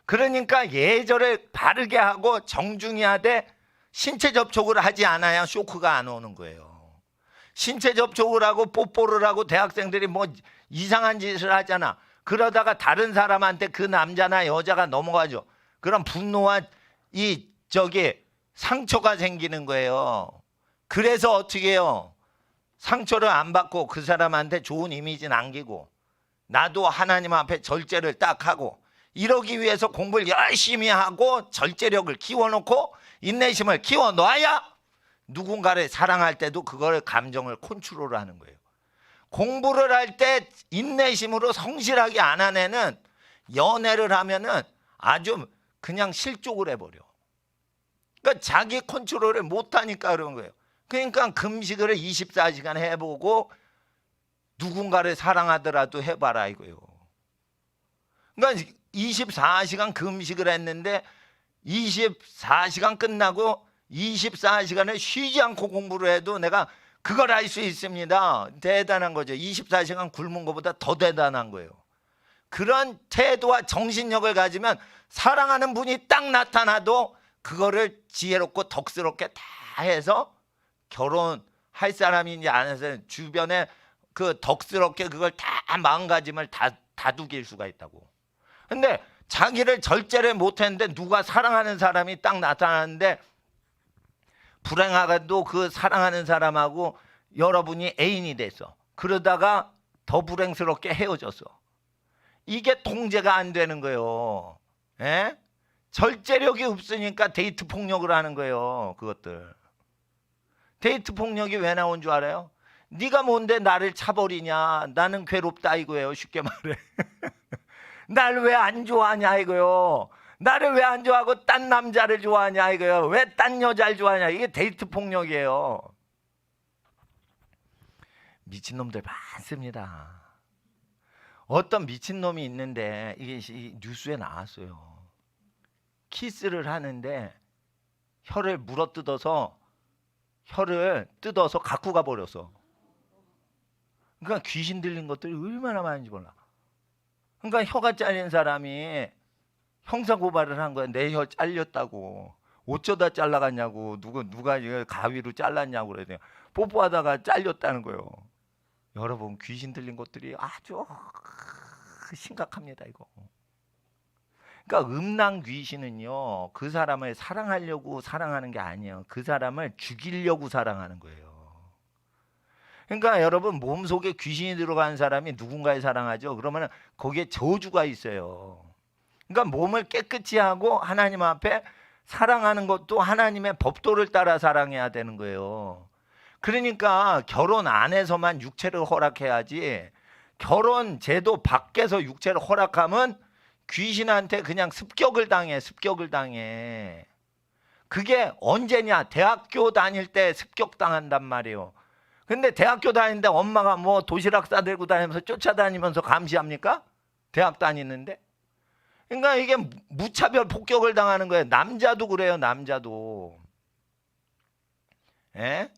그러니까 예절을 바르게 하고 정중히 하되 신체 접촉을 하지 않아야 쇼크가 안 오는 거예요. 신체 접촉을 하고 뽀뽀를 하고 대학생들이 뭐 이상한 짓을 하잖아. 그러다가 다른 사람한테 그 남자나 여자가 넘어가죠. 그럼 분노와 상처가 생기는 거예요. 그래서 어떻게 해요? 상처를 안 받고 그 사람한테 좋은 이미지 남기고 나도 하나님 앞에 절제를 딱 하고 이러기 위해서 공부를 열심히 하고 절제력을 키워놓고 인내심을 키워놔야 누군가를 사랑할 때도 그걸 감정을 컨트롤하는 거예요. 공부를 할 때 인내심으로 성실하게 안 한 애는 연애를 하면은 아주 그냥 실족을 해버려. 그러니까 자기 컨트롤을 못하니까 그런 거예요. 그러니까 금식을 24시간 해보고 누군가를 사랑하더라도 해봐라 이거예요. 그러니까 24시간 금식을 했는데 24시간 끝나고 24시간을 쉬지 않고 공부를 해도 내가 그걸 알 수 있습니다. 대단한 거죠. 24시간 굶은 것보다 더 대단한 거예요. 그런 태도와 정신력을 가지면 사랑하는 분이 딱 나타나도 그거를 지혜롭고 덕스럽게 다 해서 결혼할 사람인지 안 해서 주변에 그 덕스럽게 그걸 다 마음가짐을 다 다독일 수가 있다고. 근데 자기를 절제를 못했는데 누가 사랑하는 사람이 딱 나타나는데 불행하게도 그 사랑하는 사람하고 여러분이 애인이 됐어. 그러다가 더 불행스럽게 헤어졌어. 이게 통제가 안 되는 거예요. 에? 절제력이 없으니까 데이트 폭력을 하는 거예요. 그것들. 데이트 폭력이 왜 나온 줄 알아요? 네가 뭔데 나를 차버리냐. 나는 괴롭다 이거예요. 쉽게 말해. 날 왜 안 좋아하냐 이거요. 나를 왜 안 좋아하고 딴 남자를 좋아하냐 이거요. 왜 딴 여자를 좋아하냐. 이게 데이트 폭력이에요. 미친놈들 많습니다. 어떤 미친놈이 있는데 이게 뉴스에 나왔어요. 키스를 하는데 혀를 물어뜯어서 혀를 뜯어서 갖고 가버렸어. 그러니까 귀신 들린 것들이 얼마나 많은지 몰라. 그러니까 혀가 잘린 사람이 형사고발을 한 거야. 내 혀 잘렸다고. 어쩌다 잘라갔냐고. 누가 이거 가위로 잘랐냐고 그러더니 뽀뽀하다가 잘렸다는 거예요. 여러분 귀신 들린 것들이 아주 심각합니다 이거. 그러니까 음란 귀신은요 그 사람을 사랑하려고 사랑하는 게 아니에요. 그 사람을 죽이려고 사랑하는 거예요. 그러니까 여러분 몸속에 귀신이 들어간 사람이 누군가를 사랑하죠. 그러면 거기에 저주가 있어요. 그러니까 몸을 깨끗이 하고 하나님 앞에 사랑하는 것도 하나님의 법도를 따라 사랑해야 되는 거예요. 그러니까 결혼 안에서만 육체를 허락해야지 결혼 제도 밖에서 육체를 허락하면 귀신한테 그냥 습격을 당해. 그게 언제냐? 대학교 다닐 때 습격당한단 말이에요. 근데 대학교 다니는데 엄마가 뭐 도시락 싸들고 다니면서 쫓아다니면서 감시합니까? 대학 다니는데. 그러니까 이게 무차별 폭격을 당하는 거예요. 남자도 그래요. 남자도. 예?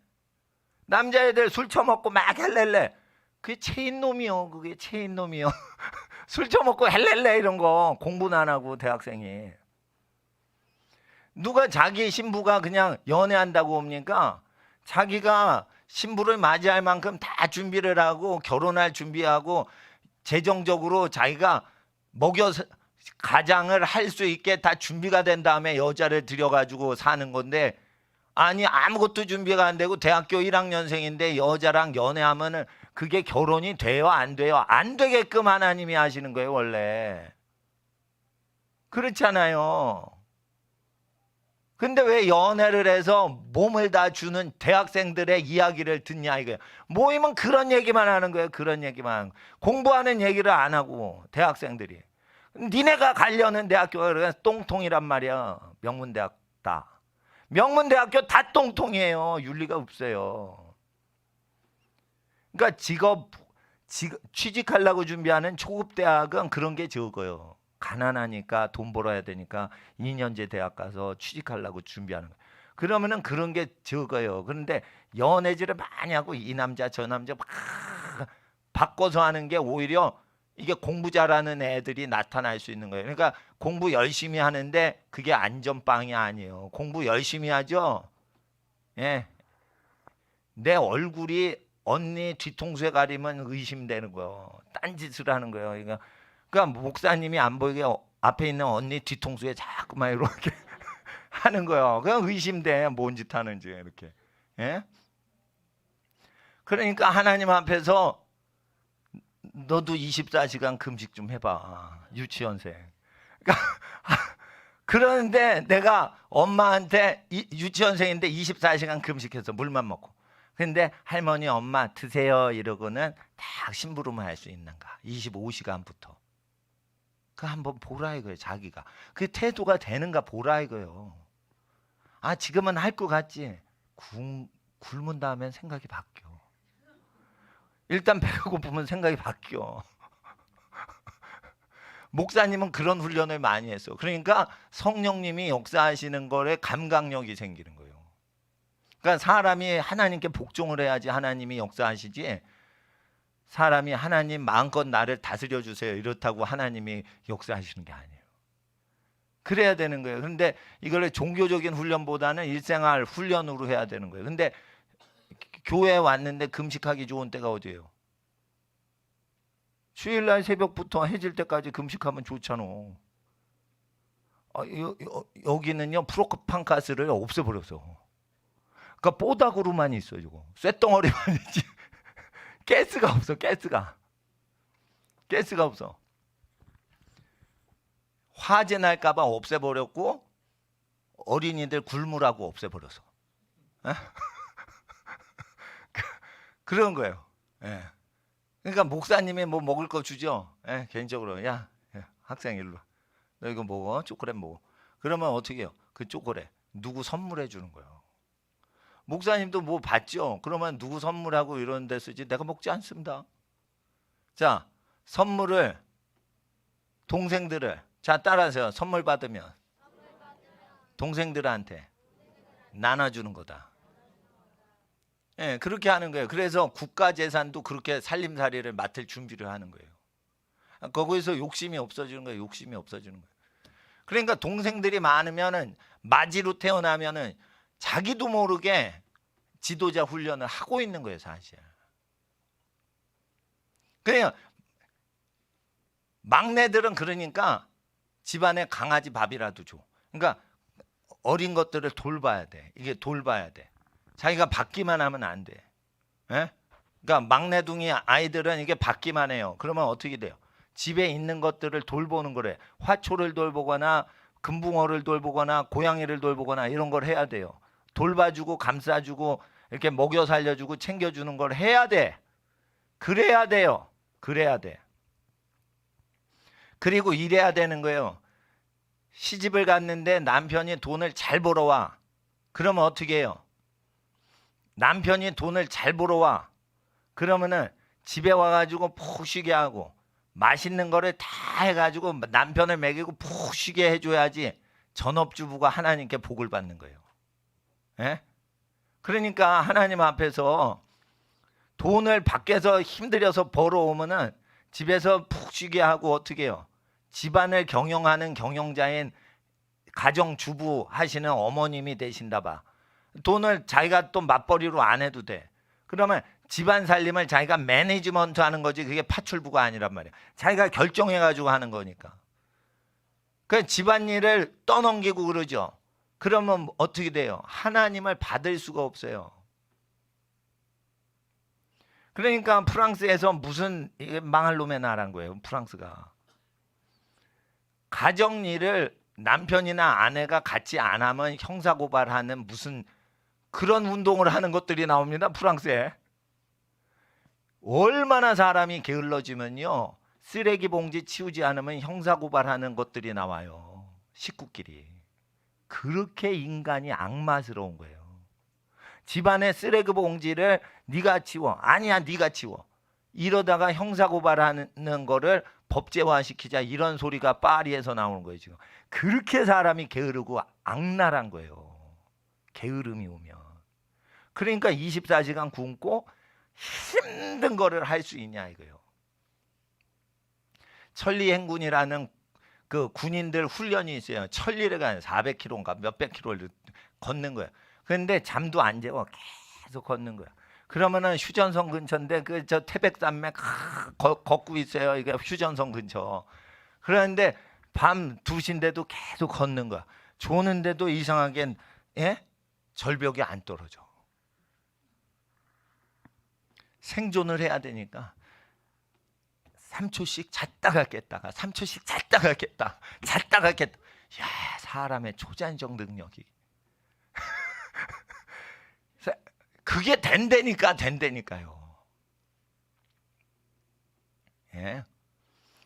남자애들 술 처먹고 막 헬렐레. 그게 체인놈이요. 그게 체인놈이요. 술 처먹고 헬렐레 이런 거 공부는 안 하고 대학생이. 누가 자기 신부가 그냥 연애한다고 옵니까? 자기가 신부를 맞이할 만큼 다 준비를 하고 결혼할 준비하고 재정적으로 자기가 가장을 할 수 있게 다 준비가 된 다음에 여자를 들여가지고 사는 건데 아니 아무것도 준비가 안 되고 대학교 1학년생인데 여자랑 연애하면은 그게 결혼이 돼요? 안 돼요? 안 되게끔 하나님이 하시는 거예요 원래. 그렇잖아요. 근데 왜 연애를 해서 몸을 다 주는 대학생들의 이야기를 듣냐 이거예요. 모이면 그런 얘기만 하는 거예요. 그런 얘기만 하는 거예요. 공부하는 얘기를 안 하고 대학생들이. 니네가 가려는 대학교가 똥통이란 말이야. 명문대학 다. 명문대학교 다 똥통이에요. 윤리가 없어요. 그러니까 취직하려고 준비하는 초급 대학은 그런 게 적어요. 가난하니까 돈 벌어야 되니까 2년제 대학 가서 취직하려고 준비하는 거예요. 그러면은 그런 게 적어요. 그런데 연애질을 많이 하고 이 남자 저 남자 막 바꿔서 하는 게 오히려 이게 공부 잘하는 애들이 나타날 수 있는 거예요. 그러니까 공부 열심히 하는데 그게 안전빵이 아니에요. 공부 열심히 하죠. 예. 내 얼굴이 언니 뒤통수에 가리면 의심되는 거예요. 딴짓을 하는 거예요. 그러니까 목사님이 안 보이게 앞에 있는 언니 뒤통수에 자꾸만 이렇게 하는 거예요. 그냥 의심돼. 뭔 짓 하는지 이렇게. 예? 그러니까 하나님 앞에서 너도 24시간 금식 좀 해봐. 유치원생. 그러니까 그러는데 내가 엄마한테 유치원생인데 24시간 금식해서 물만 먹고. 근데 할머니 엄마 드세요 이러고는 딱 심부름을 할 수 있는가. 25시간부터. 그 한번 보라 이거예요. 자기가. 그 태도가 되는가 보라 이거예요. 아 지금은 할 것 같지. 굶은 다음엔 생각이 바뀌어. 일단 배가 고프면 생각이 바뀌어. 목사님은 그런 훈련을 많이 했어. 그러니까 성령님이 역사하시는 거에 감각력이 생기는 거예요. 그러니까 사람이 하나님께 복종을 해야지 하나님이 역사하시지. 사람이 하나님 마음껏 나를 다스려 주세요 이렇다고 하나님이 역사하시는 게 아니에요. 그래야 되는 거예요. 그런데 이걸 종교적인 훈련보다는 일생활 훈련으로 해야 되는 거예요. 근데 교회에 왔는데 금식하기 좋은 때가 어디예요? 주일날 새벽부터 해질 때까지 금식하면 좋잖아. 여기는요 프로판가스를 없애버렸어. 그러니까 뽀닥으로만 있어. 이거 쇳덩어리만 있지. 가스가 없어. 가스가 없어. 화재 날까봐 없애버렸고 어린이들 굶으라고 없애버렸어. 그런 거예요. 예. 그러니까 목사님이 뭐 먹을 거 주죠. 예, 개인적으로 야 학생 일로 너 이거 먹어. 초콜릿 먹어. 그러면 어떻게 해요? 그 초콜릿 누구 선물해 주는 거예요. 목사님도 뭐 받죠. 그러면 누구 선물하고 이런 데 쓰지 내가 먹지 않습니다. 자 선물을 동생들을 자 따라하세요. 선물 받으면 동생들한테 나눠주는 거다. 예, 그렇게 하는 거예요. 그래서 국가 재산도 그렇게 살림살이를 맡을 준비를 하는 거예요. 거기서 욕심이 없어지는 거예요. 욕심이 없어지는 거예요. 그러니까 동생들이 많으면은 마지로 태어나면은 자기도 모르게 지도자 훈련을 하고 있는 거예요, 사실. 그냥 막내들은 그러니까 집안에 강아지 밥이라도 줘. 그러니까 어린 것들을 돌봐야 돼. 이게 돌봐야 돼. 자기가 받기만 하면 안 돼. 예? 그러니까 막내둥이 아이들은 이게 받기만 해요. 그러면 어떻게 돼요? 집에 있는 것들을 돌보는 거래. 화초를 돌보거나 금붕어를 돌보거나 고양이를 돌보거나 이런 걸 해야 돼요. 돌봐주고 감싸주고 이렇게 먹여 살려주고 챙겨주는 걸 해야 돼. 그래야 돼요. 그래야 돼. 그리고 이래야 되는 거예요. 시집을 갔는데 남편이 돈을 잘 벌어와. 그러면 어떻게 해요? 남편이 돈을 잘 벌어와. 그러면은 집에 와가지고 푹 쉬게 하고 맛있는 거를 다 해가지고 남편을 먹이고 푹 쉬게 해줘야지 전업주부가 하나님께 복을 받는 거예요. 예? 그러니까 하나님 앞에서 돈을 밖에서 힘들여서 벌어오면은 집에서 푹 쉬게 하고 어떻게 해요? 집안을 경영하는 경영자인 가정주부 하시는 어머님이 되신다 봐. 돈을 자기가 또 맞벌이로 안 해도 돼. 그러면 집안 살림을 자기가 매니지먼트 하는 거지 그게 파출부가 아니란 말이야. 자기가 결정해가지고 하는 거니까. 그 집안일을 떠넘기고 그러죠. 그러면 어떻게 돼요? 하나님을 받을 수가 없어요. 그러니까 프랑스에서 무슨 망할 놈의 나라인 거예요. 프랑스가. 가정일을 남편이나 아내가 같이 안 하면 형사고발하는 무슨 그런 운동을 하는 것들이 나옵니다. 프랑스에. 얼마나 사람이 게을러지면요. 쓰레기 봉지 치우지 않으면 형사고발하는 것들이 나와요. 식구끼리. 그렇게 인간이 악마스러운 거예요. 집안에 쓰레기 봉지를 네가 치워. 아니야 네가 치워. 이러다가 형사고발하는 거를 법제화시키자 이런 소리가 파리에서 나오는 거예요. 지금. 그렇게 사람이 게으르고 악랄한 거예요. 게으름이 오면. 그러니까 24시간 굶고 힘든 거를 할 수 있냐 이거예요. 천리행군이라는 그 군인들 훈련이 있어요. 천리를 가는 400km인가 몇백 킬로를 걷는 거예요. 그런데 잠도 안 재워 계속 걷는 거야. 그러면은 휴전선 근처인데 그 저 태백산맥 걷고 있어요. 이게 휴전선 근처. 그런데 밤 2시인데도 계속 걷는 거야. 조는데도 이상하게 예? 절벽이 안 떨어져. 생존을 해야 되니까 3초씩 잤다가 깼다가 3초씩 잤다가 깼다 잤다가 깼다. 야, 사람의 초자연적 능력이 그게 된다니까요. 예?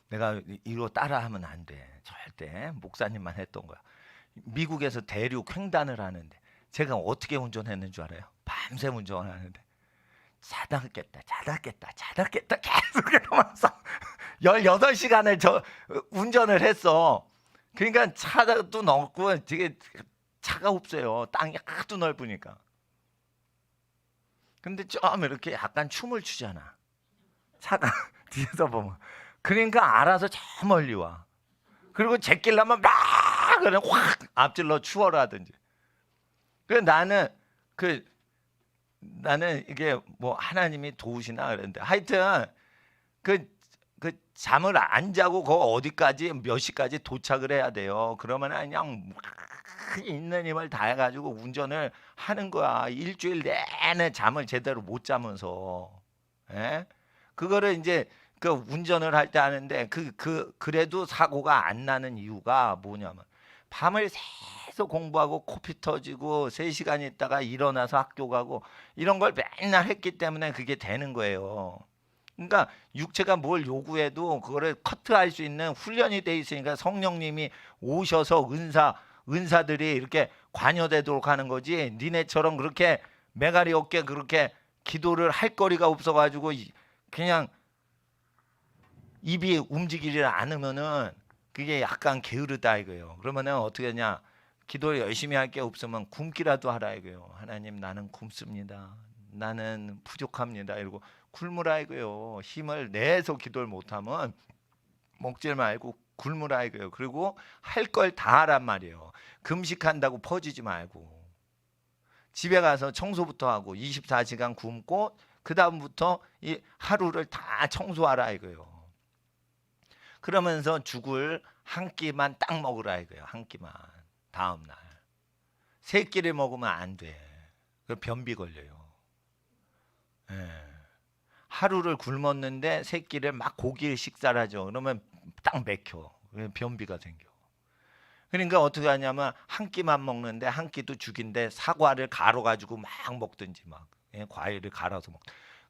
내가 이거 따라하면 안 돼. 절대. 목사님만 했던 거야. 미국에서 대륙 횡단을 하는데 제가 어떻게 운전했는 줄 알아요? 밤새 운전하는데 자다 깼다 계속 이러면서 18시간을 저 운전을 했어. 그러니까 차도 넓고 되게 차가 없어요. 땅이 하도 넓으니까. 근데 좀 이렇게 약간 춤을 추잖아. 차가 뒤에서 보면. 그러니까 알아서 저 멀리 와. 그리고 제끼려면 막 그냥 확 앞질러 추월을 하든지. 그래서 나는 이게 뭐 하나님이 도우시나 그랬는데 하여튼 그 잠을 안 자고 그 어디까지 몇 시까지 도착을 해야 돼요. 그러면 그냥 있는 힘을 다해가지고 운전을 하는 거야. 일주일 내내 잠을 제대로 못 자면서. 예? 그거를 이제 그 운전을 할 때 하는데 그래도 사고가 안 나는 이유가 뭐냐면 밤을 새서 공부하고 코피 터지고 3시간 있다가 일어나서 학교 가고 이런 걸 맨날 했기 때문에 그게 되는 거예요. 그러니까 육체가 뭘 요구해도 그거를 커트할 수 있는 훈련이 돼 있으니까 성령님이 오셔서 은사들이 이렇게 관여되도록 하는 거지. 니네처럼 그렇게 메가리 없게 그렇게 기도를 할 거리가 없어가지고 그냥 입이 움직이지 않으면은 그게 약간 게으르다 이거예요. 그러면은 어떻게 하냐? 기도를 열심히 할 게 없으면 굶기라도 하라 이거예요. 하나님 나는 굶습니다. 나는 부족합니다. 이러고 굶으라 이거예요. 힘을 내서 기도를 못하면 먹질 말고 굶으라 이거예요. 그리고 할 걸 다 하란 말이에요. 금식한다고 퍼지지 말고 집에 가서 청소부터 하고 24시간 굶고 그 다음부터 이 하루를 다 청소하라 이거예요. 그러면서 죽을 한 끼만 딱 먹으라 이거예요. 한 끼만. 다음 날. 3끼를 먹으면 안 돼. 그 변비 걸려요. 예. 하루를 굶었는데 새끼를 막 고기 식사를 하죠. 그러면 딱 맥혀. 변비가 생겨. 그러니까 어떻게 하냐면 한 끼만 먹는데 한 끼도 죽인데 사과를 갈아 가지고 막 먹든지 막 과일을 갈아서 먹.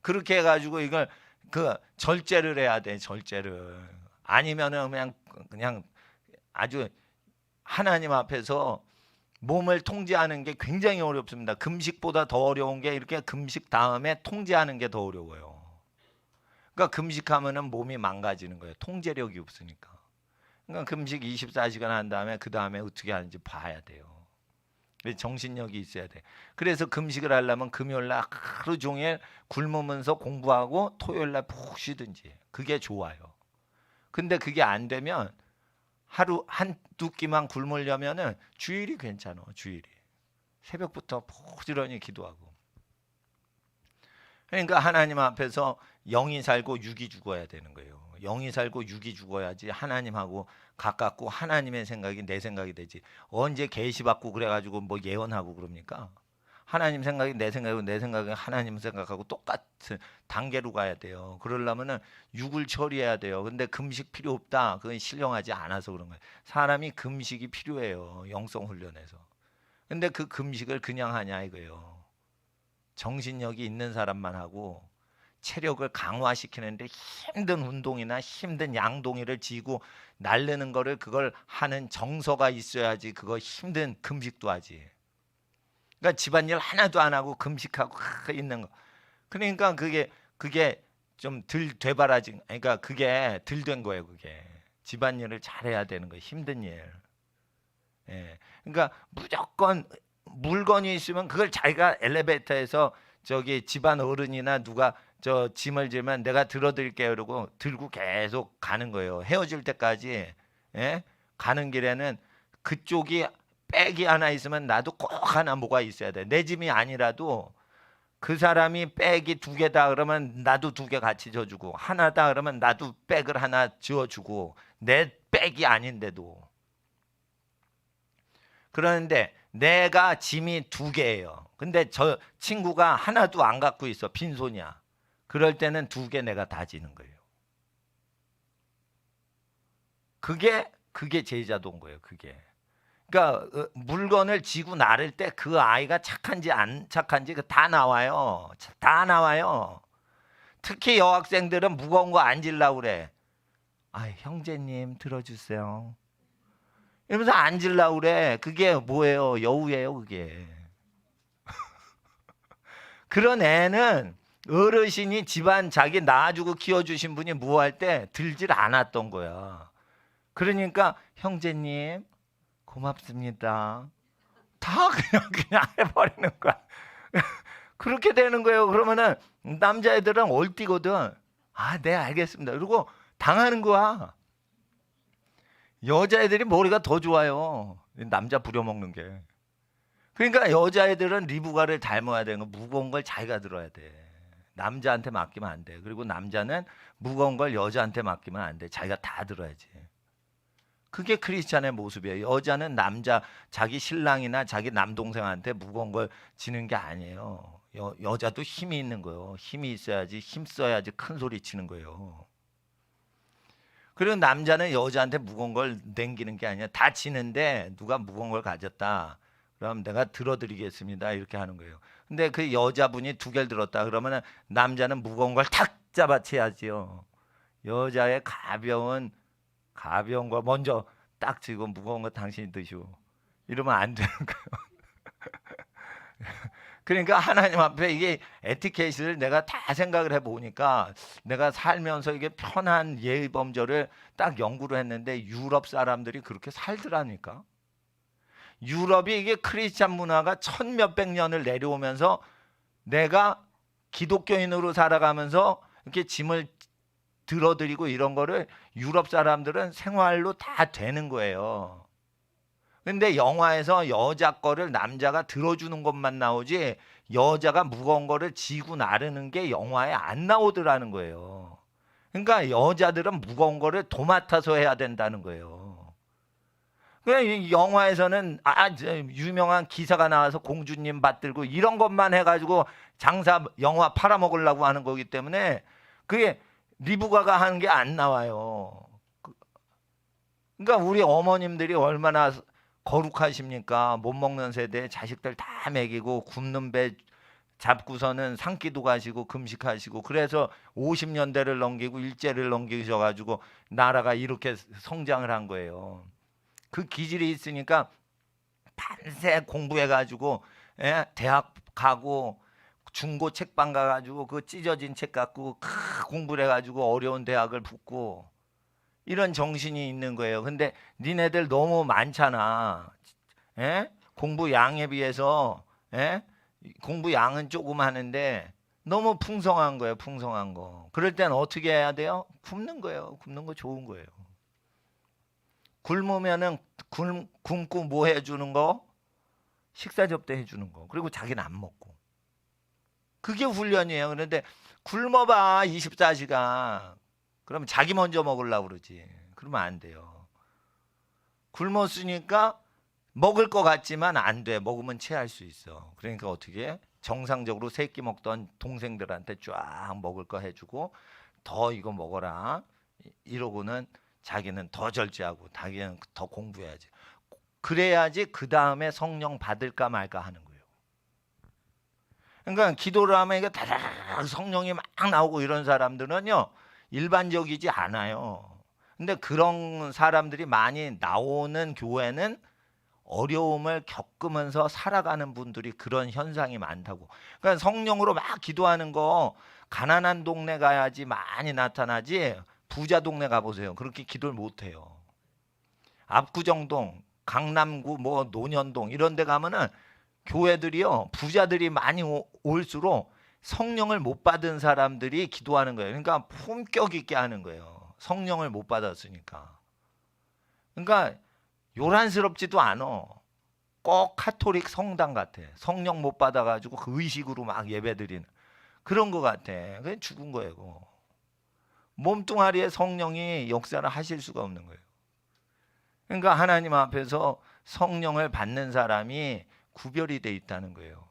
그렇게 해가지고 이걸 그 절제를 해야 돼. 절제를. 아니면은 그냥 아주 하나님 앞에서 몸을 통제하는 게 굉장히 어렵습니다. 금식보다 더 어려운 게 이렇게 금식 다음에 통제하는 게 더 어려워요. 그러니까 금식하면은 몸이 망가지는 거예요. 통제력이 없으니까. 그러니까 금식 24시간 한 다음에 그 다음에 어떻게 하는지 봐야 돼요. 정신력이 있어야 돼. 그래서 금식을 하려면 금요일날 하루 종일 굶으면서 공부하고 토요일날 푹 쉬든지 그게 좋아요. 근데 그게 안 되면 하루 한두 끼만 굶으려면은 주일이 괜찮아. 주일이 새벽부터 부지런히 기도하고. 그러니까 하나님 앞에서 영이 살고 육이 죽어야 되는 거예요. 영이 살고 육이 죽어야지 하나님하고 가깝고 하나님의 생각이 내 생각이 되지. 언제 계시받고 그래가지고 뭐 예언하고 그럽니까? 하나님 생각이 내 생각이고 내 생각이 하나님 생각하고 똑같은 단계로 가야 돼요. 그러려면은 육을 처리해야 돼요. 근데 금식 필요 없다. 그건 신령하지 않아서 그런 거예요. 사람이 금식이 필요해요. 영성 훈련에서. 근데 그 금식을 그냥 하냐 이거예요. 정신력이 있는 사람만 하고 체력을 강화시키는데 힘든 운동이나 힘든 양동이를 쥐고 날르는 거를 그걸 하는 정서가 있어야지 그거 힘든 금식도 하지. 그러니까 집안일 하나도 안 하고 금식하고 있는 거. 그러니까 그게 좀 덜 되바라진. 그러니까 그게 덜 된 거예요. 그게 집안일을 잘해야 되는 거 힘든 일. 예. 그러니까 무조건 물건이 있으면 그걸 자기가 엘리베이터에서 저기 집안 어른이나 누가 저 짐을 지면 내가 들어드릴게요 그러고 들고 계속 가는 거예요. 헤어질 때까지. 예? 가는 길에는 그쪽이 백이 하나 있으면 나도 꼭 하나 뭐가 있어야 돼. 내 짐이 아니라도 그 사람이 백이 두 개다 그러면 나도 두 개 같이 져주고 하나다 그러면 나도 백을 하나 지어주고 내 백이 아닌데도. 그런데 내가 짐이 두 개예요. 근데 저 친구가 하나도 안 갖고 있어. 빈손이야. 그럴 때는 두 개 내가 다 지는 거예요. 그게 제자도인 거예요. 그게. 그러니까 물건을 지고 나를 때 그 아이가 착한지 안 착한지 다 나와요. 다 나와요. 특히 여학생들은 무거운 거 안 질라고 그래. 아, 형제님 들어주세요. 이러면서 안 질라고 그래. 그게 뭐예요? 여우예요, 그게. 그런 애는 어르신이 집안 자기 낳아주고 키워주신 분이 뭐 할 때 들질 않았던 거야. 그러니까 형제님 고맙습니다. 다 그냥 해버리는 거야. 그렇게 되는 거예요. 그러면은 남자애들은 얼뛰거든. 아, 네 알겠습니다. 그리고 당하는 거야. 여자애들이 머리가 더 좋아요. 남자 부려먹는 게. 그러니까 여자애들은 리브가를 닮아야 되는 거. 무거운 걸 자기가 들어야 돼. 남자한테 맡기면 안 돼. 그리고 남자는 무거운 걸 여자한테 맡기면 안 돼. 자기가 다 들어야지. 그게 크리스찬의 모습이에요. 여자는 남자 자기 신랑이나 자기 남동생한테 무거운 걸 지는 게 아니에요. 여자도 힘이 있는 거예요. 힘이 있어야지 힘 써야지 큰 소리 치는 거예요. 그리고 남자는 여자한테 무거운 걸 남기는 게 아니야. 다 지는데 누가 무거운 걸 가졌다. 그럼 내가 들어드리겠습니다. 이렇게 하는 거예요. 근데 그 여자분이 두 개를 들었다. 그러면 남자는 무거운 걸 탁 잡아채야지요. 여자의 가벼운 거 먼저 딱 쥐고 무거운 거 당신이 드시고 이러면 안 되는 거예요. 그러니까 하나님 앞에 이게 에티켓을 내가 다 생각을 해보니까 내가 살면서 이게 편한 예의 범절을 딱 연구를 했는데 유럽 사람들이 그렇게 살더라니까. 유럽이 이게 크리스찬 문화가 천 몇백 년을 내려오면서 내가 기독교인으로 살아가면서 이렇게 짐을 들어드리고 이런 거를 유럽 사람들은 생활로 다 되는 거예요. 근데 영화에서 여자 거를 남자가 들어주는 것만 나오지 여자가 무거운 거를 지고 나르는 게 영화에 안 나오더라는 거예요. 그러니까 여자들은 무거운 거를 도맡아서 해야 된다는 거예요. 그냥 영화에서는 유명한 기사가 나와서 공주님 받들고 이런 것만 해가지고 장사 영화 팔아먹으려고 하는 거기 때문에 그게 리브가가 하는 게 안 나와요. 그러니까 우리 어머님들이 얼마나 거룩하십니까? 못 먹는 세대에 자식들 다 먹이고 굶는 배 잡고서는 산기도 가시고 금식하시고, 그래서 50년대를 넘기고 일제를 넘기셔가지고 나라가 이렇게 성장을 한 거예요. 그 기질이 있으니까 밤새 공부해가지고, 예? 대학 가고 중고 책방 가가지고 그 찢어진 책 갖고 공부를 해가지고 어려운 대학을 붙고, 이런 정신이 있는 거예요. 근데 니네들 너무 많잖아. 예? 공부 양에 비해서, 예? 공부 양은 조금 하는데 너무 풍성한 거예요. 풍성한 거. 그럴 땐 어떻게 해야 돼요? 굶는 거예요. 굶는 거 좋은 거예요. 굶으면은 굶고 뭐 해주는 거? 식사 접대 해주는 거. 그리고 자기는 안 먹고. 그게 훈련이에요. 그런데 굶어봐 24시간. 그러면 자기 먼저 먹으려고 그러지. 그러면 안 돼요. 굶었으니까 먹을 것 같지만 안 돼. 먹으면 체할 수 있어. 그러니까 어떻게 해? 정상적으로 새끼 먹던 동생들한테 쫙 먹을 거 해주고, 더 이거 먹어라 이러고는 자기는 더 절제하고 자기는 더 공부해야지. 그래야지 그 다음에 성령 받을까 말까 하는 거예요. 그러니까 기도를 하면 이게 다다닥 성령이 막 나오고 이런 사람들은요 일반적이지 않아요. 근데 그런 사람들이 많이 나오는 교회는 어려움을 겪으면서 살아가는 분들이 그런 현상이 많다고. 그러니까 성령으로 막 기도하는 거 가난한 동네 가야지 많이 나타나지, 부자 동네 가보세요. 그렇게 기도를 못해요. 압구정동, 강남구, 뭐 논현동 이런 데 가면은 교회들이요 부자들이 많이 올수록 성령을 못 받은 사람들이 기도하는 거예요. 그러니까 품격 있게 하는 거예요. 성령을 못 받았으니까. 그러니까 요란스럽지도 않아. 꼭 카톨릭 성당 같아. 성령 못 받아가지고 그 의식으로 막 예배드리는 그런 거 같아. 그게 죽은 거예요. 그거. 몸뚱아리에 성령이 역사를 하실 수가 없는 거예요. 그러니까 하나님 앞에서 성령을 받는 사람이 구별이 돼 있다는 거예요.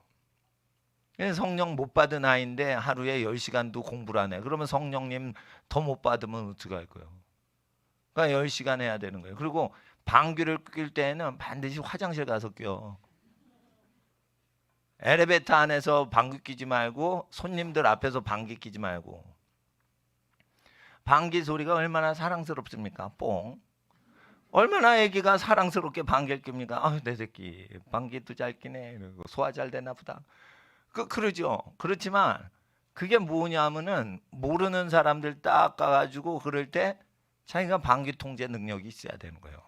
성령 못 받은 아이인데 하루에 10시간도 공부를 안 해. 그러면 성령님 더 못 받으면 어떡할 거예요? 그러니까 10시간 해야 되는 거예요. 그리고 방귀를 낄 때는 반드시 화장실 가서 껴. 엘리베이터 안에서 방귀 끼지 말고 손님들 앞에서 방귀 끼지 말고. 방귀 소리가 얼마나 사랑스럽습니까? 뽕. 얼마나 애기가 사랑스럽게 방귀를 낍니까? 아, 내 새끼 방귀도 잘 끼네. 소화 잘 되나 보다. 그러죠. 그렇지만 그게 뭐냐면은 모르는 사람들 딱 가가지고 그럴 때 자기가 방귀 통제 능력이 있어야 되는 거예요.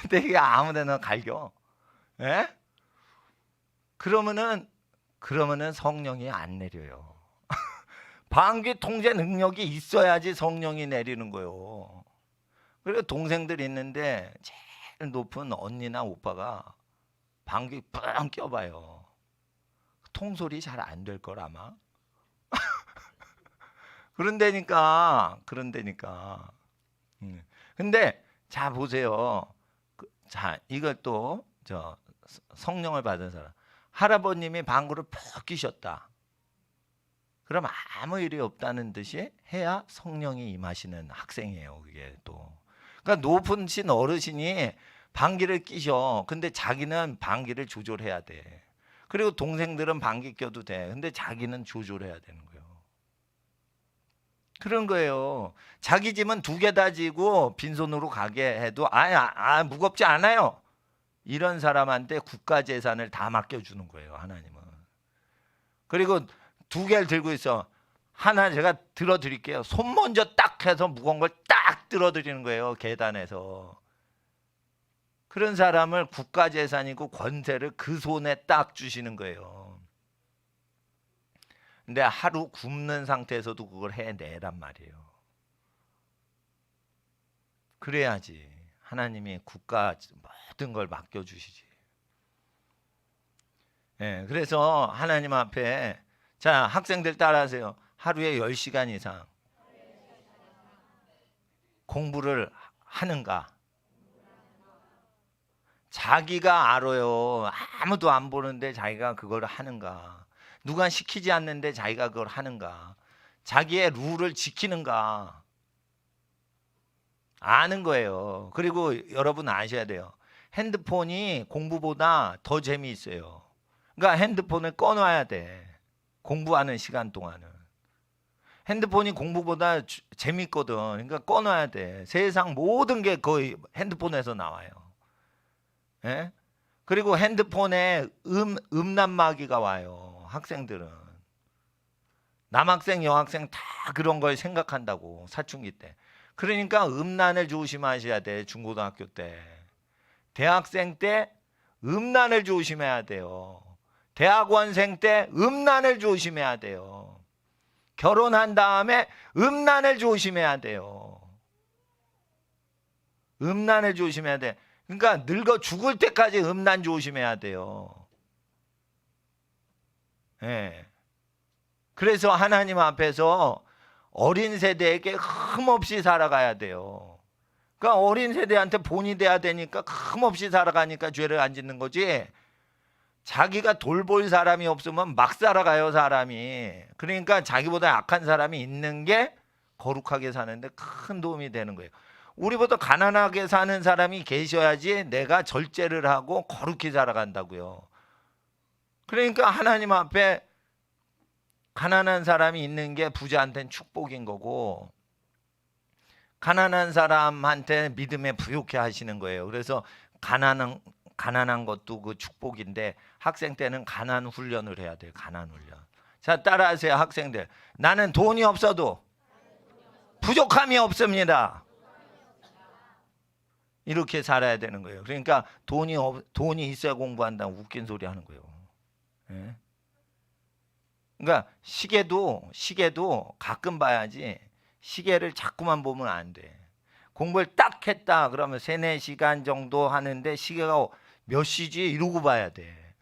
근데 이게 아무데나 갈겨. 예? 그러면은 성령이 안 내려요. 방귀 통제 능력이 있어야지 성령이 내리는 거예요. 그리고 동생들 있는데 제일 높은 언니나 오빠가 방귀 뻥 껴봐요. 통솔이 잘 안 될 걸 아마. 그런데니까. 근데 자 보세요. 자 이걸 또 성령을 받은 사람, 할아버님이 방구를 푹 끼셨다. 그럼 아무 일이 없다는 듯이 해야 성령이 임하시는 학생이에요. 그게 또. 그러니까 높으신 어르신이 방귀를 끼셔. 근데 자기는 방귀를 조절해야 돼. 그리고 동생들은 방귀 껴도 돼. 근데 자기는 조절해야 되는 거예요. 그런 거예요. 자기 짐은 2개 다 지고 빈손으로 가게 해도 무겁지 않아요. 이런 사람한테 국가 재산을 다 맡겨주는 거예요. 하나님은. 그리고 2개를 들고 있어. 하나 제가 들어드릴게요. 손 먼저 딱 해서 무거운 걸 딱 들어드리는 거예요. 계단에서. 그런 사람을 국가 재산이고 권세를 그 손에 딱 주시는 거예요. 근데 하루 굶는 상태에서도 그걸 해내란 말이에요. 그래야지 하나님이 국가 모든 걸 맡겨주시지. 예, 그래서 하나님 앞에 자 학생들 따라하세요. 하루에 10시간 이상 공부를 하는가? 자기가 알아요. 아무도 안 보는데 자기가 그걸 하는가? 누가 시키지 않는데 자기가 그걸 하는가? 자기의 룰을 지키는가 아는 거예요. 그리고 여러분 아셔야 돼요. 핸드폰이 공부보다 더 재미있어요. 그러니까 핸드폰을 꺼놔야 돼. 공부하는 시간 동안은. 핸드폰이 공부보다 재밌거든. 그러니까 꺼놔야 돼. 세상 모든 게 거의 핸드폰에서 나와요. 예? 그리고 핸드폰에 음란마귀가 와요. 학생들은. 남학생, 여학생 다 그런 걸 생각한다고. 사춘기 때. 그러니까 음란을 조심하셔야 돼. 중고등학교 때. 대학생 때 음란을 조심해야 돼요. 대학원생 때 음란을 조심해야 돼요. 결혼한 다음에 음란을 조심해야 돼요. 음란을 조심해야 돼. 그러니까 늙어 죽을 때까지 음란 조심해야 돼요. 예. 그래서 하나님 앞에서 어린 세대에게 흠없이 살아가야 돼요. 그러니까 어린 세대한테 본이 돼야 되니까 흠없이 살아가니까 죄를 안 짓는 거지. 자기가 돌볼 사람이 없으면 막 살아가요, 사람이. 그러니까 자기보다 약한 사람이 있는 게 거룩하게 사는데 큰 도움이 되는 거예요. 우리보다 가난하게 사는 사람이 계셔야지 내가 절제를 하고 거룩히 살아간다고요. 그러니까 하나님 앞에 가난한 사람이 있는 게 부자한테는 축복인 거고, 가난한 사람한테 믿음에 부욕해 하시는 거예요. 그래서 가난한 것도 그 축복인데, 학생 때는 가난 훈련을 해야 돼요. 가난 훈련. 자, 따라하세요, 학생들. 나는 돈이 없어도 부족함이 없습니다. 이렇게 살아야 되는 거예요. 그러니까 돈이 있어야 공부한다고 웃긴 소리 하는 거예요. 예? 그러니까 시계도 가끔 봐야지, 시계를 자꾸만 보면 안 돼. 공부를 딱 했다 그러면 3-4시간 정도 하는데 시계가 몇 시지 이러고 봐야 돼.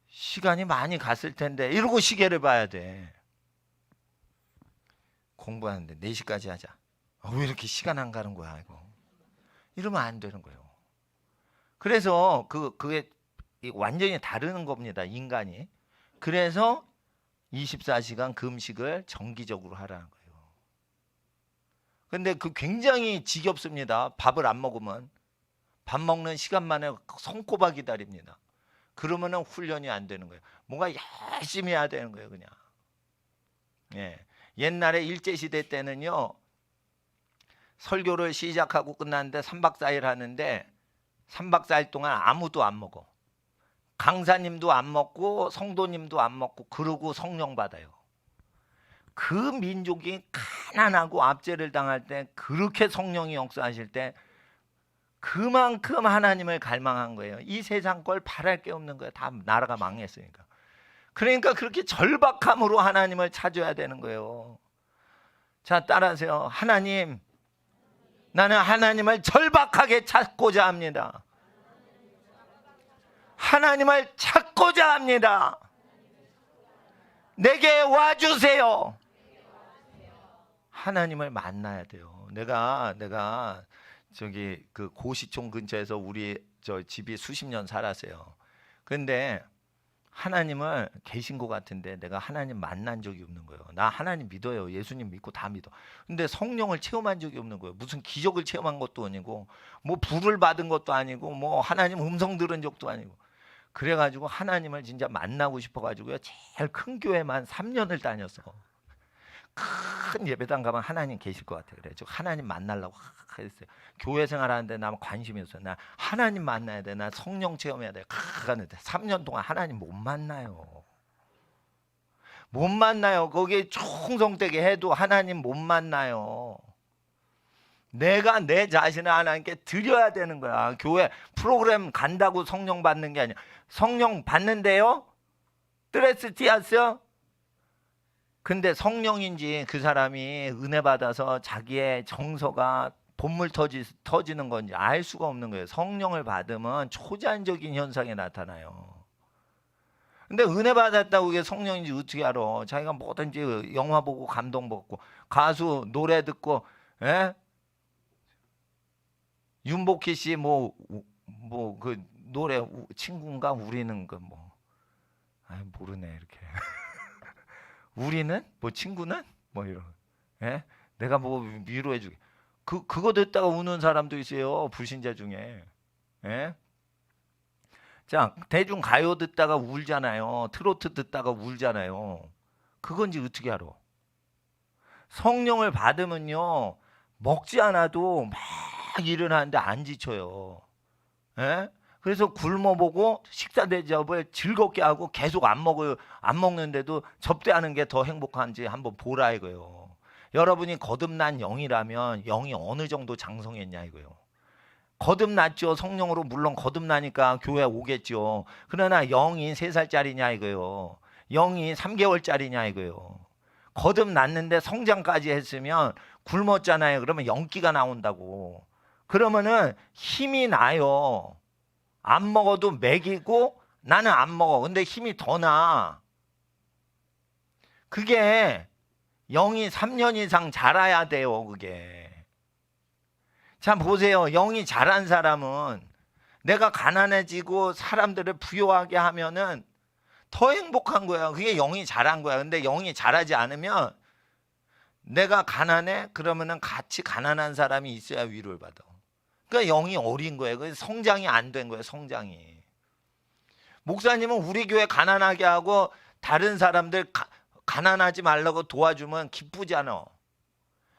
시간이 많이 갔을 텐데 이러고 시계를 봐야 돼. 공부하는데 4시까지 하자. 왜 이렇게 시간 안 가는 거야 이거. 이러면 안 되는 거예요. 그래서 그게 완전히 다른 겁니다, 인간이. 그래서 24시간 금식을 정기적으로 하라는 거예요. 근데 그 굉장히 지겹습니다. 밥을 안 먹으면. 밥 먹는 시간만에 손꼽아 기다립니다. 그러면은 훈련이 안 되는 거예요. 뭔가 열심히 해야 되는 거예요, 그냥. 예. 옛날에 일제시대 때는요, 설교를 시작하고 끝났는데 3박 4일 하는데 3박 4일 동안 아무도 안 먹어. 강사님도 안 먹고 성도님도 안 먹고 그러고 성령 받아요. 그 민족이 가난하고 압제를 당할 때, 그렇게 성령이 역사하실 때 그만큼 하나님을 갈망한 거예요. 이 세상 걸 바랄 게 없는 거예요. 다 나라가 망했으니까. 그러니까 그렇게 절박함으로 하나님을 찾아야 되는 거예요. 자, 따라하세요. 하나님, 나는 하나님을 절박하게 찾고자 합니다. 하나님을 찾고자 합니다. 내게 와주세요. 하나님을 만나야 돼요. 내가 저기 그 고시촌 근처에서 우리 저 집이 수십 년 살았어요. 근데 하나님을 계신 것 같은데 내가 하나님 만난 적이 없는 거예요. 나 하나님 믿어요. 예수님 믿고 다 믿어. 근데 성령을 체험한 적이 없는 거예요. 무슨 기적을 체험한 것도 아니고, 뭐 불을 받은 것도 아니고, 뭐 하나님 음성 들은 적도 아니고. 그래가지고 하나님을 진짜 만나고 싶어가지고요, 제일 큰 교회만 3년을 다녔어. 큰 예배당 가면 하나님 계실 것 같아. 그래. 하나님 만나려고 했어요. 교회 생활하는데 나 관심이 없어요. 나 하나님 만나야 돼. 나 성령 체험해야 돼. 가는데 3년 동안 하나님 못 만나요. 못 만나요. 거기에 충성되게 해도 하나님 못 만나요. 내가 내 자신을 하나님께 드려야 되는 거야. 교회 프로그램 간다고 성령 받는 게 아니야. 성령 받는데요, 스트레스 티았어? 근데 성령인지 그 사람이 은혜 받아서 자기의 정서가 본물 터지는 건지 알 수가 없는 거예요. 성령을 받으면 초자연적인 현상이 나타나요. 근데 은혜 받았다고 이게 성령인지 어떻게 알아? 자기가 뭐든지 영화 보고 감동받고, 가수 노래 듣고, 예? 윤복희 씨 뭐 그 노래 친구인가 우리는 그 뭐, 모르네 이렇게. 우리는 뭐 친구는 뭐 이런, 예? 내가 뭐 위로해 주게. 그거 듣다가 우는 사람도 있어요, 불신자 중에. 예? 자, 대중 가요 듣다가 울잖아요. 트로트 듣다가 울잖아요. 그건지 어떻게 알아? 성령을 받으면요, 먹지 않아도 막 일어나는데 안 지쳐요. 예? 그래서 굶어보고 식사 대접을 즐겁게 하고 계속 안 먹어요. 안 먹는데도 접대하는 게 더 행복한지 한번 보라 이거요. 여러분이 거듭난 영이라면 영이 어느 정도 장성했냐 이거요. 거듭났죠. 성령으로 물론 거듭나니까 교회 오겠죠. 그러나 영이 3살짜리냐 이거요. 영이 3개월짜리냐 이거요. 거듭났는데 성장까지 했으면 굶었잖아요. 그러면 영기가 나온다고. 그러면은 힘이 나요. 안 먹어도 먹이고 나는 안 먹어. 근데 힘이 더 나. 그게 영이 3년 이상 자라야 돼요. 그게. 자, 보세요. 영이 자란 사람은 내가 가난해지고 사람들을 부유하게 하면은 더 행복한 거야. 그게 영이 자란 거야. 근데 영이 자라지 않으면 내가 가난해? 그러면은 같이 가난한 사람이 있어야 위로를 받아. 그러니까 영이 어린 거예요. 그래서 성장이 안 된 거예요. 성장이. 목사님은 우리 교회 가난하게 하고 다른 사람들 가난하지 말라고 도와주면 기쁘지 않아.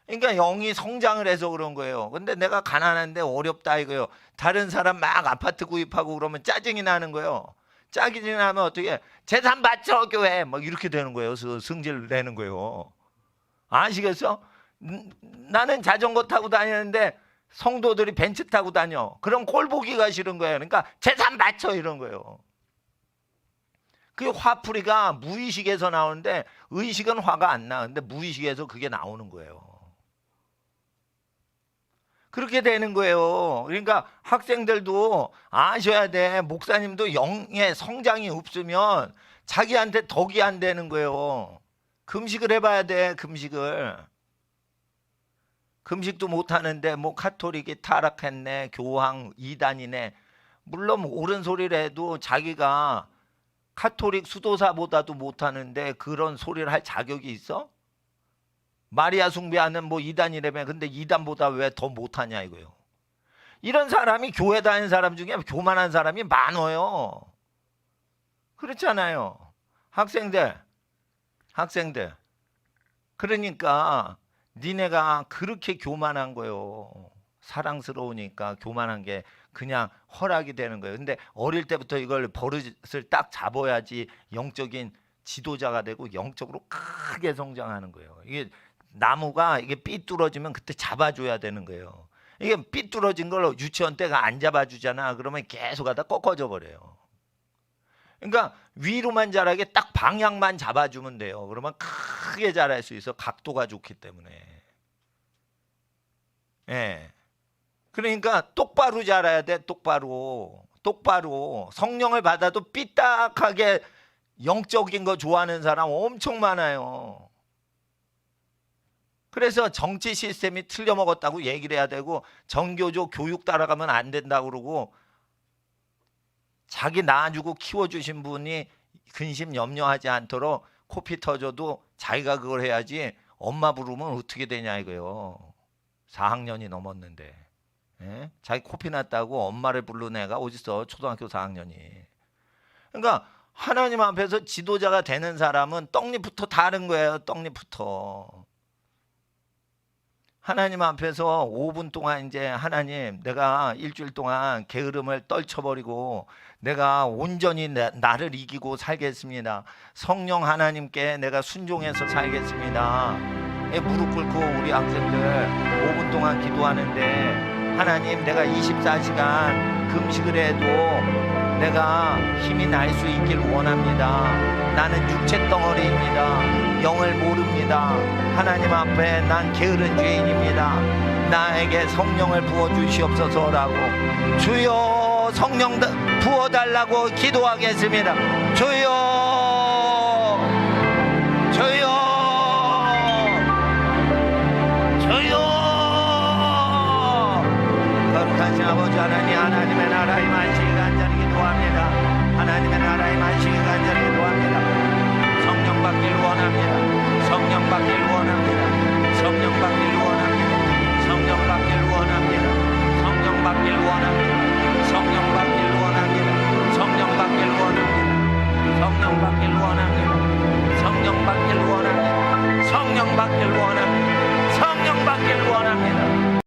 그러니까 영이 성장을 해서 그런 거예요. 근데 내가 가난한데 어렵다 이거예요. 다른 사람 막 아파트 구입하고 그러면 짜증이 나는 거예요. 짜증이 나면 어떻게 재산 받쳐 교회 막 이렇게 되는 거예요. 성질을 내는 거예요. 아시겠어? 나는 자전거 타고 다니는데 성도들이 벤츠 타고 다녀. 그럼 꼴 보기가 싫은 거예요. 그러니까 재산 받쳐 이런 거예요. 그 화풀이가 무의식에서 나오는데 의식은 화가 안 나. 근데 무의식에서 그게 나오는 거예요. 그렇게 되는 거예요. 그러니까 학생들도 아셔야 돼. 목사님도 영의 성장이 없으면 자기한테 덕이 안 되는 거예요. 금식을 해봐야 돼. 금식도 못하는데 뭐 카톨릭이 타락했네, 교황 이단이네. 물론 옳은 소리를 해도 자기가 카톨릭 수도사보다도 못하는데 그런 소리를 할 자격이 있어? 마리아 숭배하는 뭐 이단이라며. 근데 이단보다 왜 더 못하냐 이거요. 이런 사람이 교회 다니는 사람 중에 교만한 사람이 많아요. 그렇잖아요. 학생들. 그러니까 니네가 그렇게 교만한 거요. 사랑스러우니까 교만한 게 그냥 허락이 되는 거예요. 근데 어릴 때부터 이걸 버릇을 딱 잡아야지 영적인 지도자가 되고 영적으로 크게 성장하는 거예요. 이게 나무가 이게 삐뚤어지면 그때 잡아줘야 되는 거예요. 이게 삐뚤어진 걸 유치원 때가 안 잡아주잖아. 그러면 계속 하다 꺾어져 버려요. 그러니까 위로만 자라게 딱 방향만 잡아주면 돼요. 그러면 크게 자랄 수 있어. 각도가 좋기 때문에. 예. 그러니까 똑바로 자라야 돼. 똑바로 성령을 받아도 삐딱하게 영적인 거 좋아하는 사람 엄청 많아요. 그래서 정치 시스템이 틀려먹었다고 얘기를 해야 되고 정교조 교육 따라가면 안 된다고 그러고 자기 낳아주고 키워주신 분이 근심 염려하지 않도록 코피 터져도 자기가 그걸 해야지 엄마 부르면 어떻게 되냐 이거요. 4학년이 넘었는데. 예? 자기 코피 났다고 엄마를 부르는 애가 어딨어. 초등학교 4학년이. 그러니까 하나님 앞에서 지도자가 되는 사람은 떡잎부터 다른 거예요. 떡잎부터. 하나님 앞에서 5분 동안 이제 하나님 내가 일주일 동안 게으름을 떨쳐버리고 내가 온전히 나를 이기고 살겠습니다. 성령 하나님께 내가 순종해서 살겠습니다. 무릎 꿇고 우리 학생들 5분 동안 기도하는데 하나님 내가 24시간 금식을 해도 내가 힘이 날 수 있길 원합니다. 나는 육체 덩어리입니다. 영을 모릅니다. 하나님 앞에 난 게으른 죄인입니다. 나에게 성령을 부어주시옵소서라고 주여 성령 부어달라고 기도하겠습니다. 주여 거룩하신 아버지 하나님, 하나님의 나라의 만식이 간절히 기도합니다. 하나님의 나라의 만식이 간절히 기도합니다. 성령 받기를 원합니다. 성령 받기를 원합니다. 성령 받기를 원합니다. 성령 받기를 원합니다. 성령 받기를 원합니다. 성령 받기를 원합니다. 성령 받기를 원합니다. 성령 받기를 원합니다. 성령 받기를 원합니다. 성령 받기를